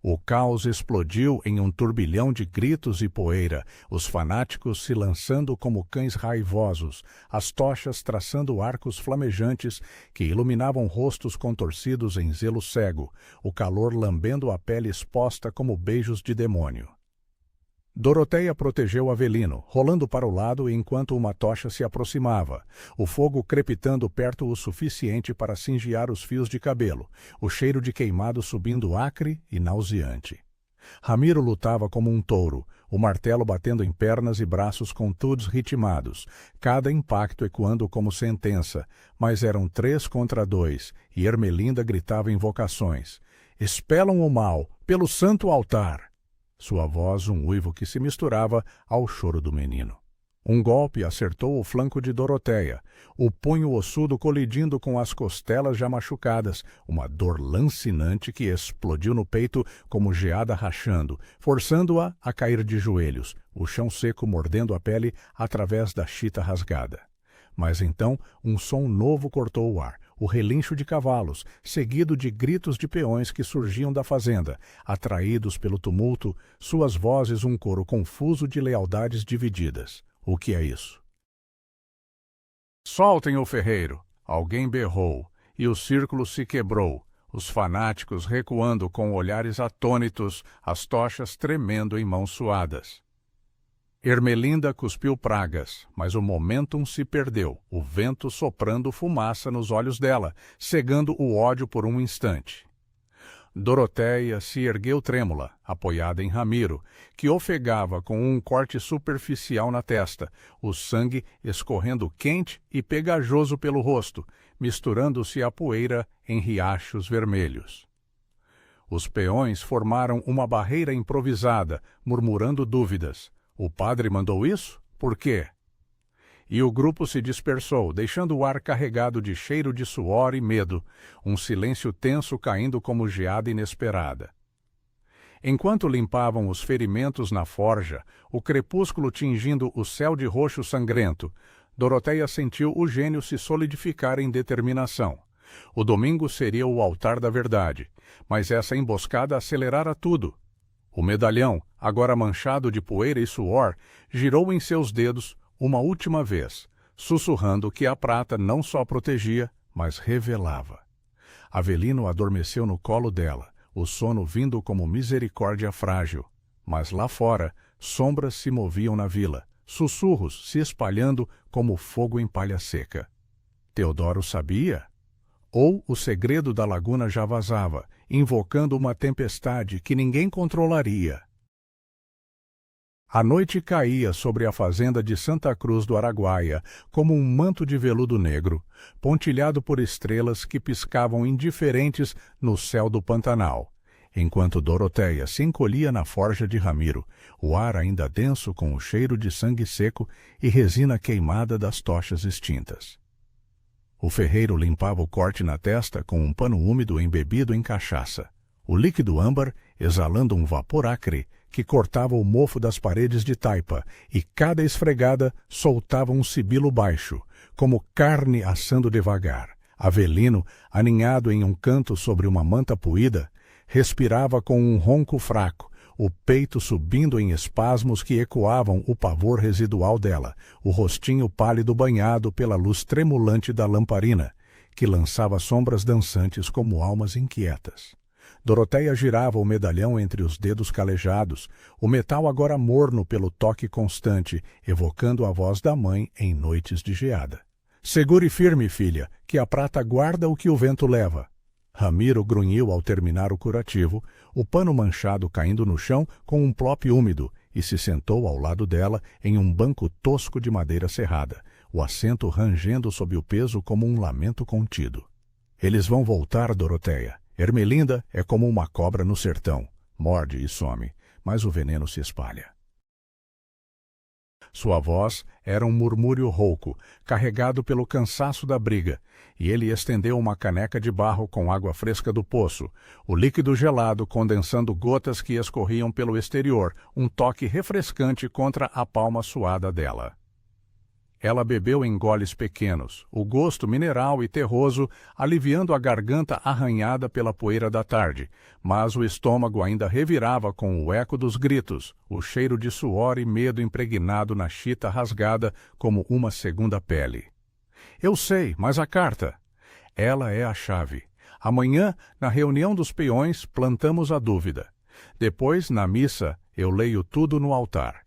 O caos explodiu em um turbilhão de gritos e poeira, os fanáticos se lançando como cães raivosos, as tochas traçando arcos flamejantes que iluminavam rostos contorcidos em zelo cego, o calor lambendo a pele exposta como beijos de demônio. Doroteia protegeu Avelino, rolando para o lado enquanto uma tocha se aproximava, o fogo crepitando perto o suficiente para cingiar os fios de cabelo, o cheiro de queimado subindo acre e nauseante. Ramiro lutava como um touro, o martelo batendo em pernas e braços contudos ritmados, cada impacto ecoando como sentença, mas eram 3 contra 2, e Ermelinda gritava invocações. "Expelam o mal, pelo santo altar!" Sua voz um uivo que se misturava ao choro do menino. Um golpe acertou o flanco de Doroteia, o punho ossudo colidindo com as costelas já machucadas, uma dor lancinante que explodiu no peito como geada rachando, forçando-a a cair de joelhos, o chão seco mordendo a pele através da chita rasgada. Mas então um som novo cortou o ar, o relincho de cavalos, seguido de gritos de peões que surgiam da fazenda, atraídos pelo tumulto, suas vozes um coro confuso de lealdades divididas. O que é isso? "Soltem o ferreiro!" Alguém berrou, e o círculo se quebrou, os fanáticos recuando com olhares atônitos, as tochas tremendo em mãos suadas. Ermelinda cuspiu pragas, mas o momentum se perdeu, o vento soprando fumaça nos olhos dela, cegando o ódio por um instante. Doroteia se ergueu trêmula, apoiada em Ramiro, que ofegava com um corte superficial na testa, o sangue escorrendo quente e pegajoso pelo rosto, misturando-se à poeira em riachos vermelhos. Os peões formaram uma barreira improvisada, murmurando dúvidas. O padre mandou isso? Por quê? E o grupo se dispersou, deixando o ar carregado de cheiro de suor e medo, um silêncio tenso caindo como geada inesperada. Enquanto limpavam os ferimentos na forja, o crepúsculo tingindo o céu de roxo sangrento, Doroteia sentiu o gênio se solidificar em determinação. O domingo seria o altar da verdade, mas essa emboscada acelerara tudo. O medalhão, agora manchado de poeira e suor, girou em seus dedos uma última vez, sussurrando que a prata não só protegia, mas revelava. Avelino adormeceu no colo dela, o sono vindo como misericórdia frágil. Mas lá fora, sombras se moviam na vila, sussurros se espalhando como fogo em palha seca. Teodoro sabia? Ou o segredo da laguna já vazava, invocando uma tempestade que ninguém controlaria. A noite caía sobre a fazenda de Santa Cruz do Araguaia como um manto de veludo negro, pontilhado por estrelas que piscavam indiferentes no céu do Pantanal. Enquanto Doroteia se encolhia na forja de Ramiro, o ar ainda denso com o cheiro de sangue seco e resina queimada das tochas extintas. O ferreiro limpava o corte na testa com um pano úmido embebido em cachaça. O líquido âmbar exalando um vapor acre que cortava o mofo das paredes de taipa, e cada esfregada soltava um sibilo baixo, como carne assando devagar. Avelino, aninhado em um canto sobre uma manta puída, respirava com um ronco fraco, o peito subindo em espasmos que ecoavam o pavor residual dela, o rostinho pálido banhado pela luz tremulante da lamparina, que lançava sombras dançantes como almas inquietas. Doroteia girava o medalhão entre os dedos calejados, o metal agora morno pelo toque constante, evocando a voz da mãe em noites de geada. Segure firme, filha, que a prata guarda o que o vento leva. Ramiro grunhiu ao terminar o curativo, o pano manchado caindo no chão com um plop úmido, e se sentou ao lado dela em um banco tosco de madeira serrada, o assento rangendo sob o peso como um lamento contido. Eles vão voltar, Doroteia. Ermelinda é como uma cobra no sertão. Morde e some, mas o veneno se espalha. Sua voz era um murmúrio rouco, carregado pelo cansaço da briga, e ele estendeu uma caneca de barro com água fresca do poço, o líquido gelado condensando gotas que escorriam pelo exterior, um toque refrescante contra a palma suada dela. Ela bebeu em goles pequenos, o gosto mineral e terroso aliviando a garganta arranhada pela poeira da tarde, mas o estômago ainda revirava com o eco dos gritos, o cheiro de suor e medo impregnado na chita rasgada como uma segunda pele. Eu sei, mas a carta? Ela é a chave. Amanhã, na reunião dos peões, plantamos a dúvida. Depois, na missa, eu leio tudo no altar.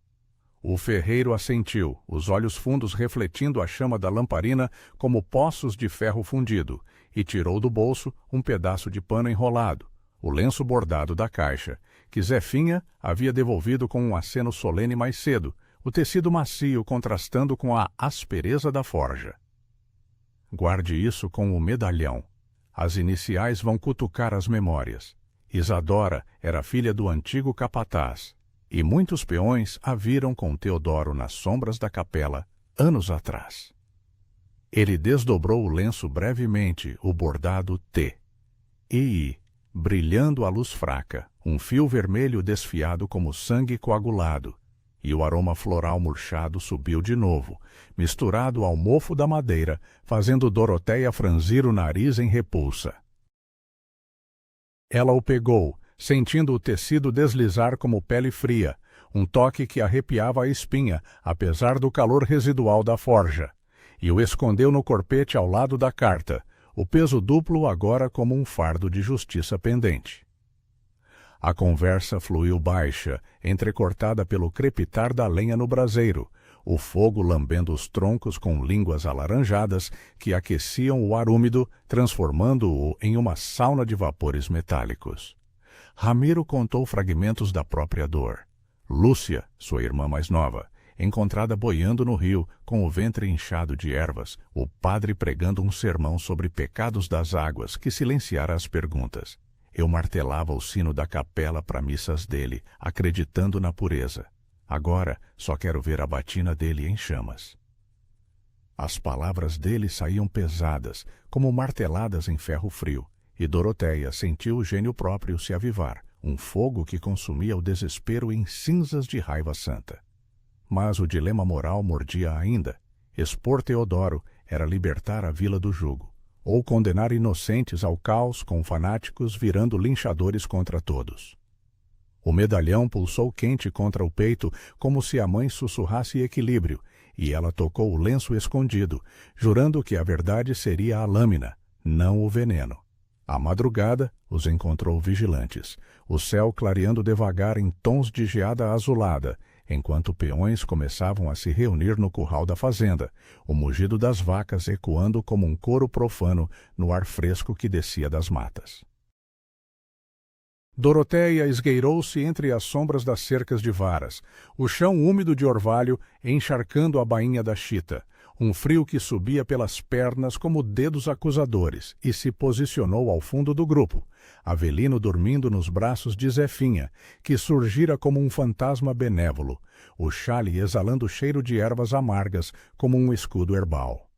O ferreiro assentiu, os olhos fundos refletindo a chama da lamparina como poços de ferro fundido, e tirou do bolso um pedaço de pano enrolado, o lenço bordado da caixa, que Zefinha havia devolvido com um aceno solene mais cedo, o tecido macio contrastando com a aspereza da forja. Guarde isso com o medalhão. As iniciais vão cutucar as memórias. Isadora era filha do antigo capataz, e muitos peões a viram com Teodoro nas sombras da capela, anos atrás. Ele desdobrou o lenço brevemente, o bordado T. E, brilhando à luz fraca, um fio vermelho desfiado como sangue coagulado, e o aroma floral murchado subiu de novo, misturado ao mofo da madeira, fazendo Doroteia franzir o nariz em repulsa. Ela o pegou, sentindo o tecido deslizar como pele fria, um toque que arrepiava a espinha, apesar do calor residual da forja, e o escondeu no corpete ao lado da carta, o peso duplo agora como um fardo de justiça pendente. A conversa fluiu baixa, entrecortada pelo crepitar da lenha no braseiro, o fogo lambendo os troncos com línguas alaranjadas que aqueciam o ar úmido, transformando-o em uma sauna de vapores metálicos. Ramiro contou fragmentos da própria dor. Lúcia, sua irmã mais nova, encontrada boiando no rio, com o ventre inchado de ervas, o padre pregando um sermão sobre pecados das águas que silenciara as perguntas. Eu martelava o sino da capela para missas dele, acreditando na pureza. Agora só quero ver a batina dele em chamas. As palavras dele saíam pesadas, como marteladas em ferro frio, e Doroteia sentiu o gênio próprio se avivar, um fogo que consumia o desespero em cinzas de raiva santa. Mas o dilema moral mordia ainda. Expor Teodoro era libertar a vila do jugo, ou condenar inocentes ao caos com fanáticos virando linchadores contra todos. O medalhão pulsou quente contra o peito, como se a mãe sussurrasse equilíbrio, e ela tocou o lenço escondido, jurando que a verdade seria a lâmina, não o veneno. À madrugada, os encontrou vigilantes, o céu clareando devagar em tons de geada azulada, enquanto peões começavam a se reunir no curral da fazenda, o mugido das vacas ecoando como um coro profano no ar fresco que descia das matas. Doroteia esgueirou-se entre as sombras das cercas de varas, o chão úmido de orvalho encharcando a bainha da chita, um frio que subia pelas pernas como dedos acusadores, e se posicionou ao fundo do grupo, Avelino dormindo nos braços de Zefinha, que surgira como um fantasma benévolo, o xale exalando cheiro de ervas amargas como um escudo herbal.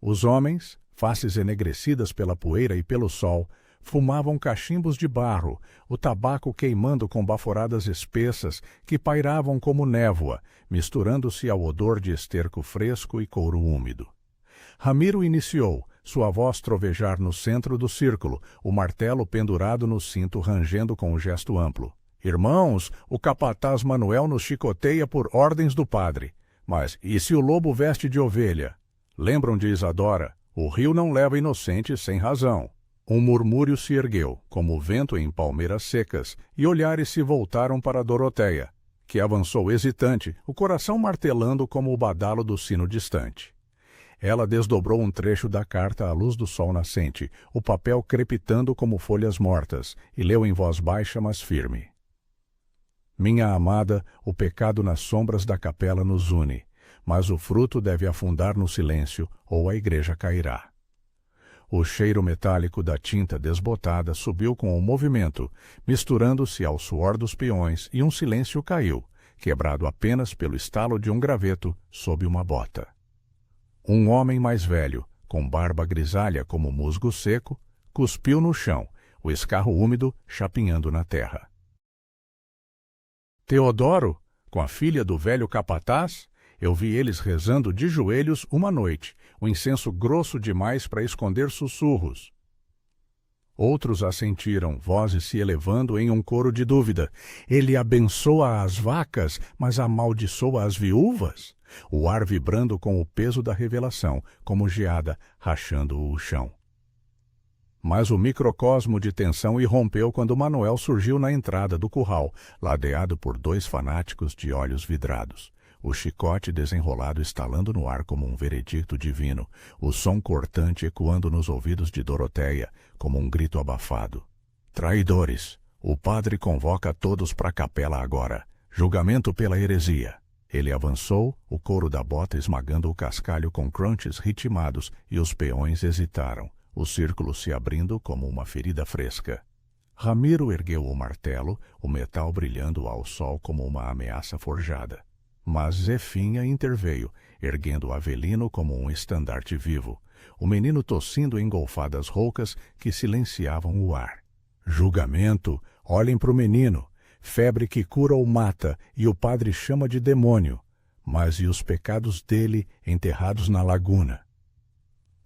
Os homens, faces enegrecidas pela poeira e pelo sol, fumavam cachimbos de barro, o tabaco queimando com baforadas espessas que pairavam como névoa, misturando-se ao odor de esterco fresco e couro úmido. Ramiro iniciou, sua voz trovejar no centro do círculo, o martelo pendurado no cinto rangendo com um gesto amplo. Irmãos, o capataz Manuel nos chicoteia por ordens do padre. Mas e se o lobo veste de ovelha? Lembram de Isadora? O rio não leva inocentes sem razão. Um murmúrio se ergueu, como o vento em palmeiras secas, e olhares se voltaram para Doroteia, que avançou hesitante, o coração martelando como o badalo do sino distante. Ela desdobrou um trecho da carta à luz do sol nascente, o papel crepitando como folhas mortas, e leu em voz baixa, mas firme. Minha amada, o pecado nas sombras da capela nos une, mas o fruto deve afundar no silêncio, ou a igreja cairá. O cheiro metálico da tinta desbotada subiu com o movimento, misturando-se ao suor dos peões, e um silêncio caiu, quebrado apenas pelo estalo de um graveto sob uma bota. Um homem mais velho, com barba grisalha como musgo seco, cuspiu no chão, o escarro úmido chapinhando na terra. Teodoro, com a filha do velho capataz, eu vi eles rezando de joelhos uma noite, o incenso grosso demais para esconder sussurros. Outros assentiram, vozes se elevando em um coro de dúvida. Ele abençoa as vacas, mas amaldiçoa as viúvas? O ar vibrando com o peso da revelação, como geada rachando o chão. Mas o microcosmo de tensão irrompeu quando Manuel surgiu na entrada do curral, ladeado por dois fanáticos de olhos vidrados. O chicote desenrolado estalando no ar como um veredicto divino, o som cortante ecoando nos ouvidos de Doroteia como um grito abafado. Traidores! O padre convoca todos para a capela agora. Julgamento pela heresia. Ele avançou, o couro da bota esmagando o cascalho com crunches ritmados, e os peões hesitaram, o círculo se abrindo como uma ferida fresca. Ramiro ergueu o martelo, o metal brilhando ao sol como uma ameaça forjada. Mas Zefinha interveio, erguendo Avelino como um estandarte vivo, o menino tossindo engolfadas roucas que silenciavam o ar. Julgamento! Olhem para o menino! Febre que cura ou mata, e o padre chama de demônio. Mas e os pecados dele enterrados na laguna?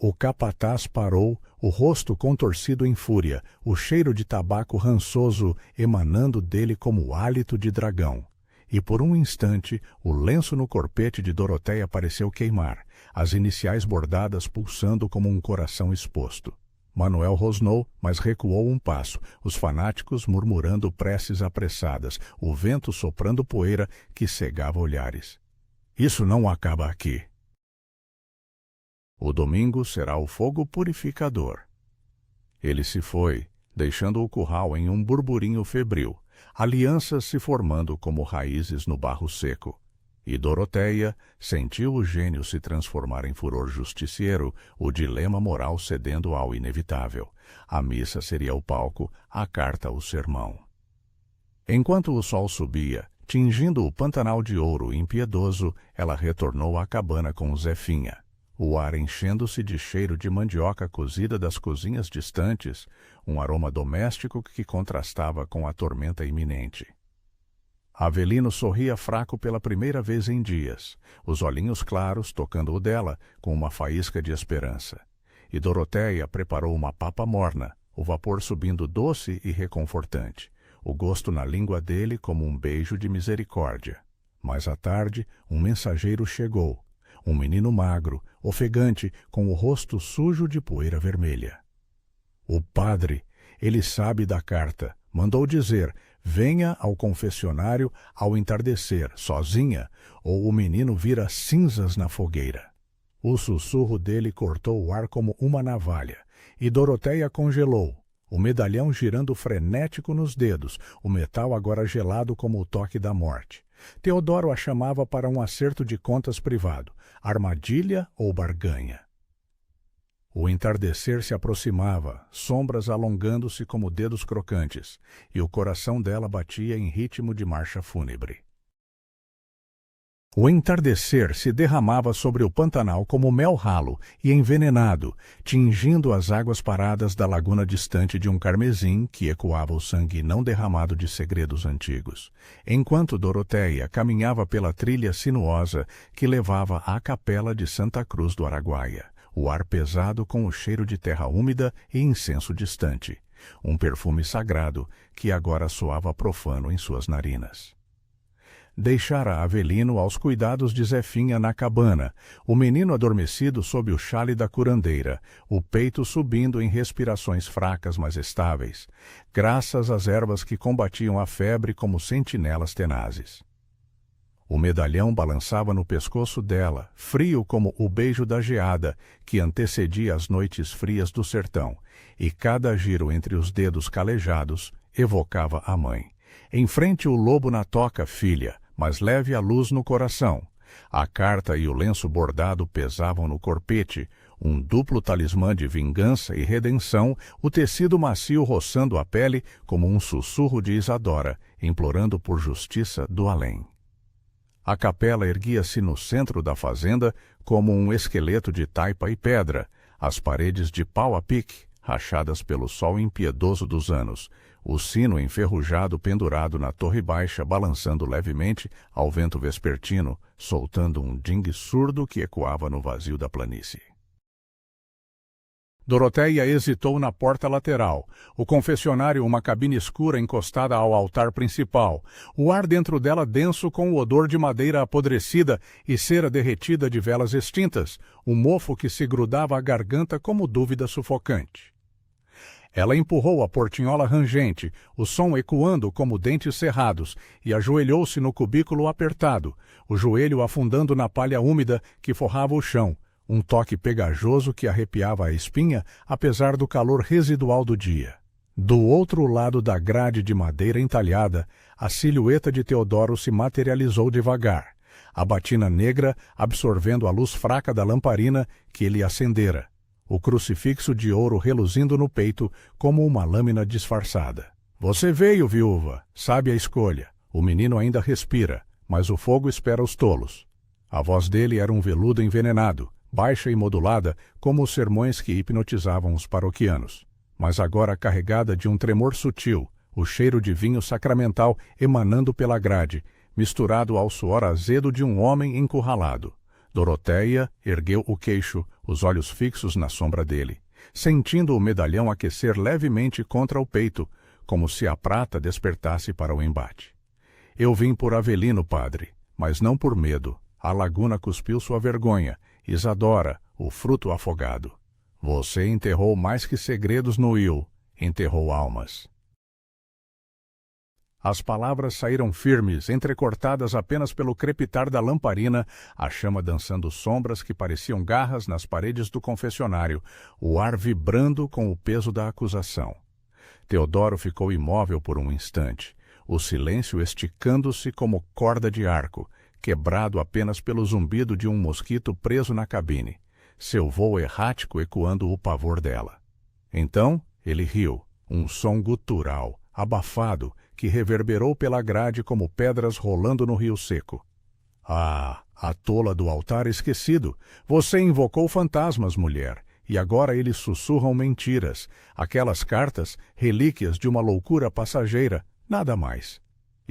O capataz parou, o rosto contorcido em fúria, o cheiro de tabaco rançoso emanando dele como o hálito de dragão. E por um instante, o lenço no corpete de Doroteia pareceu queimar, as iniciais bordadas pulsando como um coração exposto. Manuel rosnou, mas recuou um passo, os fanáticos murmurando preces apressadas, o vento soprando poeira que cegava olhares. Isso não acaba aqui. O domingo será o fogo purificador. Ele se foi, deixando o curral em um burburinho febril, alianças se formando como raízes no barro seco. E Doroteia sentiu o gênio se transformar em furor justiciero, o dilema moral cedendo ao inevitável. A missa seria o palco, a carta o sermão. Enquanto o sol subia, tingindo o Pantanal de ouro impiedoso, ela retornou à cabana com Zefinha. O ar enchendo-se de cheiro de mandioca cozida das cozinhas distantes, um aroma doméstico que contrastava com a tormenta iminente. Avelino sorria fraco pela primeira vez em dias, os olhinhos claros tocando o dela com uma faísca de esperança. E Doroteia preparou uma papa morna, o vapor subindo doce e reconfortante, o gosto na língua dele como um beijo de misericórdia. Mais à tarde, um mensageiro chegou, um menino magro, ofegante, com o rosto sujo de poeira vermelha. O padre, ele sabe da carta, mandou dizer: venha ao confessionário ao entardecer, sozinha, ou o menino vira cinzas na fogueira. O sussurro dele cortou o ar como uma navalha, e Doroteia congelou, o medalhão girando frenético nos dedos, o metal agora gelado como o toque da morte. Teodoro a chamava para um acerto de contas privado, armadilha ou barganha. O entardecer se aproximava, sombras alongando-se como dedos crocantes, e o coração dela batia em ritmo de marcha fúnebre. O entardecer se derramava sobre o Pantanal como mel ralo e envenenado, tingindo as águas paradas da laguna distante de um carmesim que ecoava o sangue não derramado de segredos antigos, enquanto Doroteia caminhava pela trilha sinuosa que levava à capela de Santa Cruz do Araguaia, o ar pesado com o cheiro de terra úmida e incenso distante. um perfume sagrado que agora soava profano em suas narinas. Deixara Avelino aos cuidados de Zefinha na cabana, o menino adormecido sob o xale da curandeira, o peito subindo em respirações fracas mas estáveis, graças às ervas que combatiam a febre como sentinelas tenazes. O medalhão balançava no pescoço dela, frio como o beijo da geada que antecedia as noites frias do sertão, e cada giro entre os dedos calejados evocava a mãe. Em frente o lobo na toca, filha, mas leve a luz no coração. A carta e o lenço bordado pesavam no corpete, um duplo talismã de vingança e redenção, o tecido macio roçando a pele como um sussurro de Isadora, implorando por justiça do além. A capela erguia-se no centro da fazenda como um esqueleto de taipa e pedra, as paredes de pau a pique, rachadas pelo sol impiedoso dos anos, o sino enferrujado pendurado na torre baixa balançando levemente ao vento vespertino, soltando um dingue surdo que ecoava no vazio da planície. Dorotéia hesitou na porta lateral, o confessionário uma cabine escura encostada ao altar principal, o ar dentro dela denso com o odor de madeira apodrecida e cera derretida de velas extintas, um mofo que se grudava à garganta como dúvida sufocante. Ela empurrou a portinhola rangente, o som ecoando como dentes cerrados, e ajoelhou-se no cubículo apertado, o joelho afundando na palha úmida que forrava o chão, um toque pegajoso que arrepiava a espinha, apesar do calor residual do dia. Do outro lado da grade de madeira entalhada, a silhueta de Teodoro se materializou devagar, a batina negra absorvendo a luz fraca da lamparina que ele acendera, o crucifixo de ouro reluzindo no peito como uma lâmina disfarçada. Você veio, viúva, sabe a escolha. O menino ainda respira, mas o fogo espera os tolos. A voz dele era um veludo envenenado, baixa e modulada como os sermões que hipnotizavam os paroquianos, mas agora carregada de um tremor sutil, o cheiro de vinho sacramental emanando pela grade, misturado ao suor azedo de um homem encurralado. Dorotéia ergueu o queixo, os olhos fixos na sombra dele, sentindo o medalhão aquecer levemente contra o peito, como se a prata despertasse para o embate. Eu vim por Avelino, padre, mas não por medo. A laguna cuspiu sua vergonha, Isadora, o fruto afogado. Você enterrou mais que segredos no Will, enterrou almas. As palavras saíram firmes, entrecortadas apenas pelo crepitar da lamparina, a chama dançando sombras que pareciam garras nas paredes do confessionário, o ar vibrando com o peso da acusação. Teodoro ficou imóvel por um instante, o silêncio esticando-se como corda de arco, quebrado apenas pelo zumbido de um mosquito preso na cabine, seu voo errático ecoando o pavor dela. Então ele riu, um som gutural, abafado, que reverberou pela grade como pedras rolando no rio seco. Ah, a tola do altar esquecido! Você invocou fantasmas, mulher, e agora eles sussurram mentiras, aquelas cartas, relíquias de uma loucura passageira, nada mais.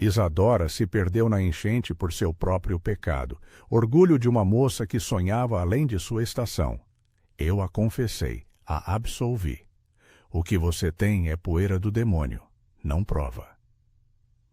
Isadora se perdeu na enchente por seu próprio pecado, orgulho de uma moça que sonhava além de sua estação. Eu a confessei, a absolvi. O que você tem é poeira do demônio, não prova.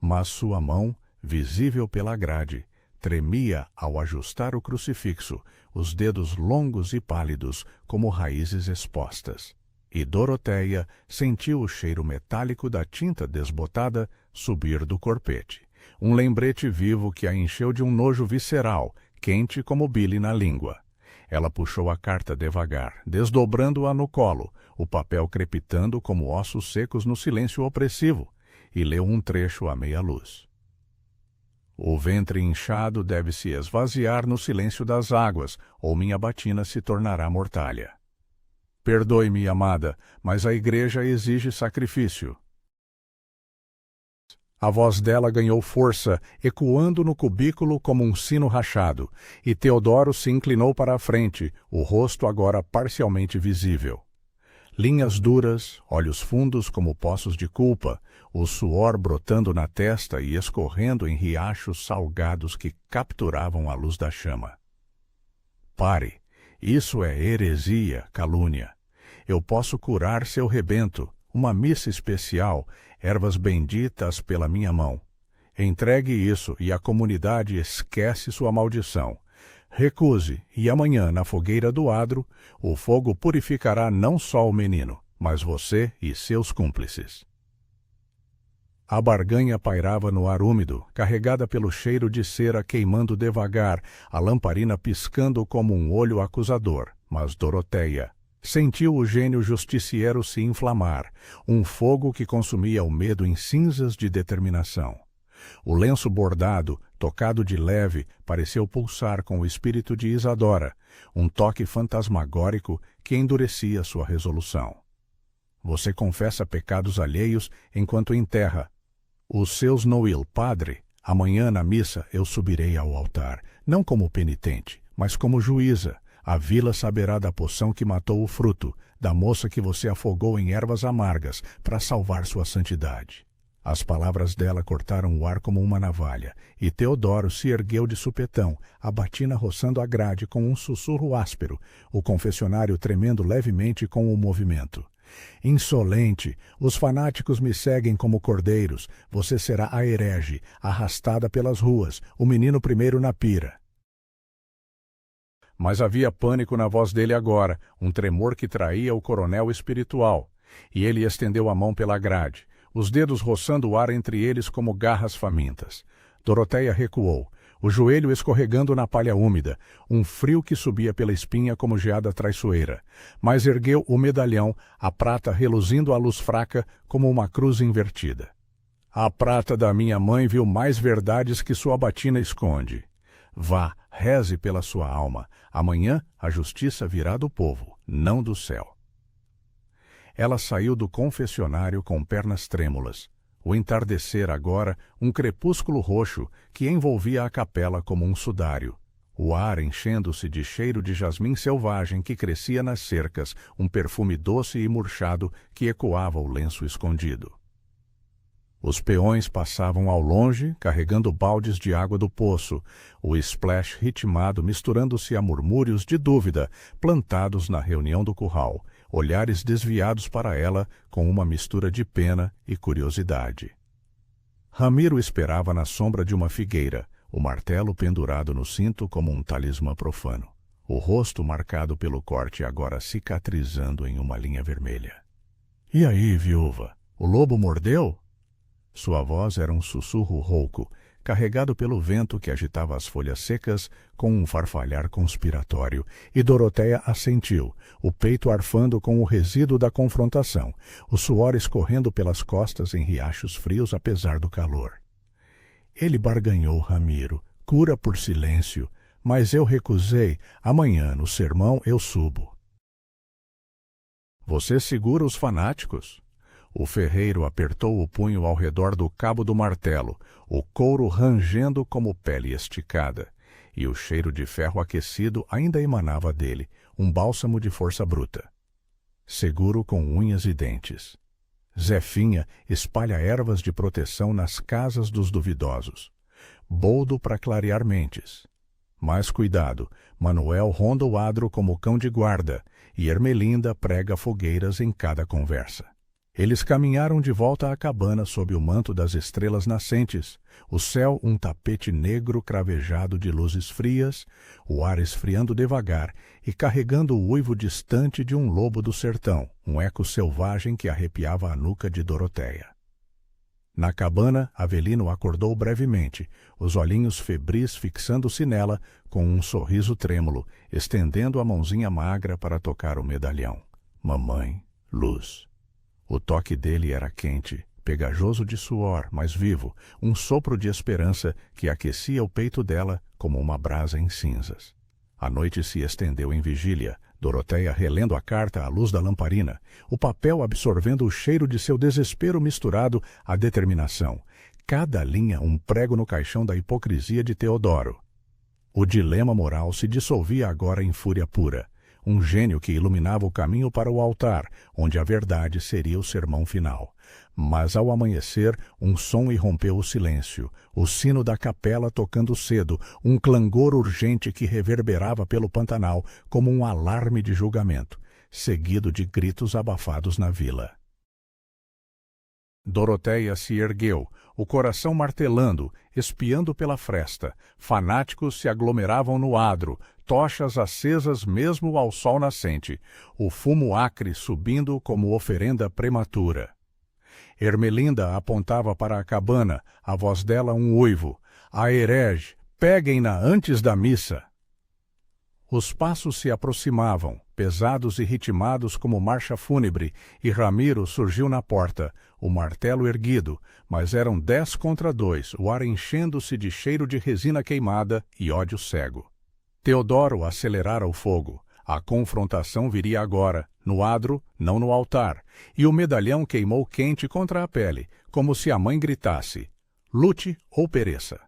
Mas sua mão, visível pela grade, tremia ao ajustar o crucifixo, os dedos longos e pálidos como raízes expostas. E Dorotéia sentiu o cheiro metálico da tinta desbotada subir do corpete. Um lembrete vivo que a encheu de um nojo visceral, quente como bile na língua. Ela puxou a carta devagar, desdobrando-a no colo, o papel crepitando como ossos secos no silêncio opressivo, e leu um trecho à meia luz. O ventre inchado deve se esvaziar no silêncio das águas, ou minha batina se tornará mortalha. Perdoe-me, amada, mas a igreja exige sacrifício. A voz dela ganhou força, ecoando no cubículo como um sino rachado, e Teodoro se inclinou para a frente, o rosto agora parcialmente visível. Linhas duras, olhos fundos como poços de culpa, o suor brotando na testa e escorrendo em riachos salgados que capturavam a luz da chama. Pare, isso é heresia, calúnia. Eu posso curar seu rebento, uma missa especial, ervas benditas pela minha mão. Entregue isso e a comunidade esquece sua maldição. Recuse, e amanhã, na fogueira do adro, o fogo purificará não só o menino, mas você e seus cúmplices. A barganha pairava no ar úmido, carregada pelo cheiro de cera queimando devagar, a lamparina piscando como um olho acusador. Mas Doroteia sentiu o gênio justiciero se inflamar, um fogo que consumia o medo em cinzas de determinação. O lenço bordado, tocado de leve, pareceu pulsar com o espírito de Isadora, um toque fantasmagórico que endurecia sua resolução. Você confessa pecados alheios enquanto enterra os seus Noil, padre. Amanhã na missa eu subirei ao altar, não como penitente, mas como juíza. A vila saberá da poção que matou o fruto, da moça que você afogou em ervas amargas para salvar sua santidade. As palavras dela cortaram o ar como uma navalha, e Teodoro se ergueu de supetão, a batina roçando a grade com um sussurro áspero, o confessionário tremendo levemente com o movimento. Insolente, os fanáticos me seguem como cordeiros, você será a herege, arrastada pelas ruas, o menino primeiro na pira. Mas havia pânico na voz dele agora, um tremor que traía o coronel espiritual, e ele estendeu a mão pela grade, os dedos roçando o ar entre eles como garras famintas. Doroteia recuou, o joelho escorregando na palha úmida, um frio que subia pela espinha como geada traiçoeira, mas ergueu o medalhão, a prata reluzindo à luz fraca como uma cruz invertida. A prata da minha mãe viu mais verdades que sua batina esconde. Vá, reze pela sua alma. Amanhã a justiça virá do povo, não do céu. Ela saiu do confessionário com pernas trêmulas. O entardecer agora, um crepúsculo roxo que envolvia a capela como um sudário. O ar enchendo-se de cheiro de jasmim selvagem que crescia nas cercas, um perfume doce e murchado que ecoava o lenço escondido. Os peões passavam ao longe, carregando baldes de água do poço, o splash ritmado misturando-se a murmúrios de dúvida, plantados na reunião do curral, olhares desviados para ela com uma mistura de pena e curiosidade. Ramiro esperava na sombra de uma figueira, o martelo pendurado no cinto como um talismã profano, o rosto marcado pelo corte agora cicatrizando em uma linha vermelha. — E aí, viúva, o lobo mordeu? Sua voz era um sussurro rouco, carregado pelo vento que agitava as folhas secas com um farfalhar conspiratório, e Doroteia assentiu, o peito arfando com o resíduo da confrontação, o suor escorrendo pelas costas em riachos frios apesar do calor. Ele barganhou Ramiro, cura por silêncio, mas eu recusei, amanhã no sermão eu subo. Você segura os fanáticos? O ferreiro apertou o punho ao redor do cabo do martelo, o couro rangendo como pele esticada, e o cheiro de ferro aquecido ainda emanava dele, um bálsamo de força bruta. Seguro com unhas e dentes. Zefinha espalha ervas de proteção nas casas dos duvidosos. Boldo para clarear mentes. Mas cuidado, Manuel ronda o adro como cão de guarda, e Ermelinda prega fogueiras em cada conversa. Eles caminharam de volta à cabana sob o manto das estrelas nascentes, o céu um tapete negro cravejado de luzes frias, o ar esfriando devagar e carregando o uivo distante de um lobo do sertão, um eco selvagem que arrepiava a nuca de Doroteia. Na cabana, Avelino acordou brevemente, os olhinhos febris fixando-se nela com um sorriso trêmulo, estendendo a mãozinha magra para tocar o medalhão. Mamãe, luz. O toque dele era quente, pegajoso de suor, mas vivo, um sopro de esperança que aquecia o peito dela como uma brasa em cinzas. A noite se estendeu em vigília, Doroteia relendo a carta à luz da lamparina, o papel absorvendo o cheiro de seu desespero misturado à determinação, cada linha um prego no caixão da hipocrisia de Teodoro. O dilema moral se dissolvia agora em fúria pura. Um gênio que iluminava o caminho para o altar, onde a verdade seria o sermão final. Mas ao amanhecer, um som irrompeu o silêncio, o sino da capela tocando cedo, um clangor urgente que reverberava pelo Pantanal como um alarme de julgamento, seguido de gritos abafados na vila. Dorotéia se ergueu, o coração martelando, espiando pela fresta. Fanáticos se aglomeravam no adro, tochas acesas mesmo ao sol nascente, o fumo acre subindo como oferenda prematura. Ermelinda apontava para a cabana, a voz dela um uivo. A herege, peguem-na antes da missa! Os passos se aproximavam, pesados e ritmados como marcha fúnebre, e Ramiro surgiu na porta, o martelo erguido, mas eram 10 contra 2, o ar enchendo-se de cheiro de resina queimada e ódio cego. Teodoro acelerara o fogo. A confrontação viria agora, no adro, não no altar, e o medalhão queimou quente contra a pele, como se a mãe gritasse: lute ou pereça.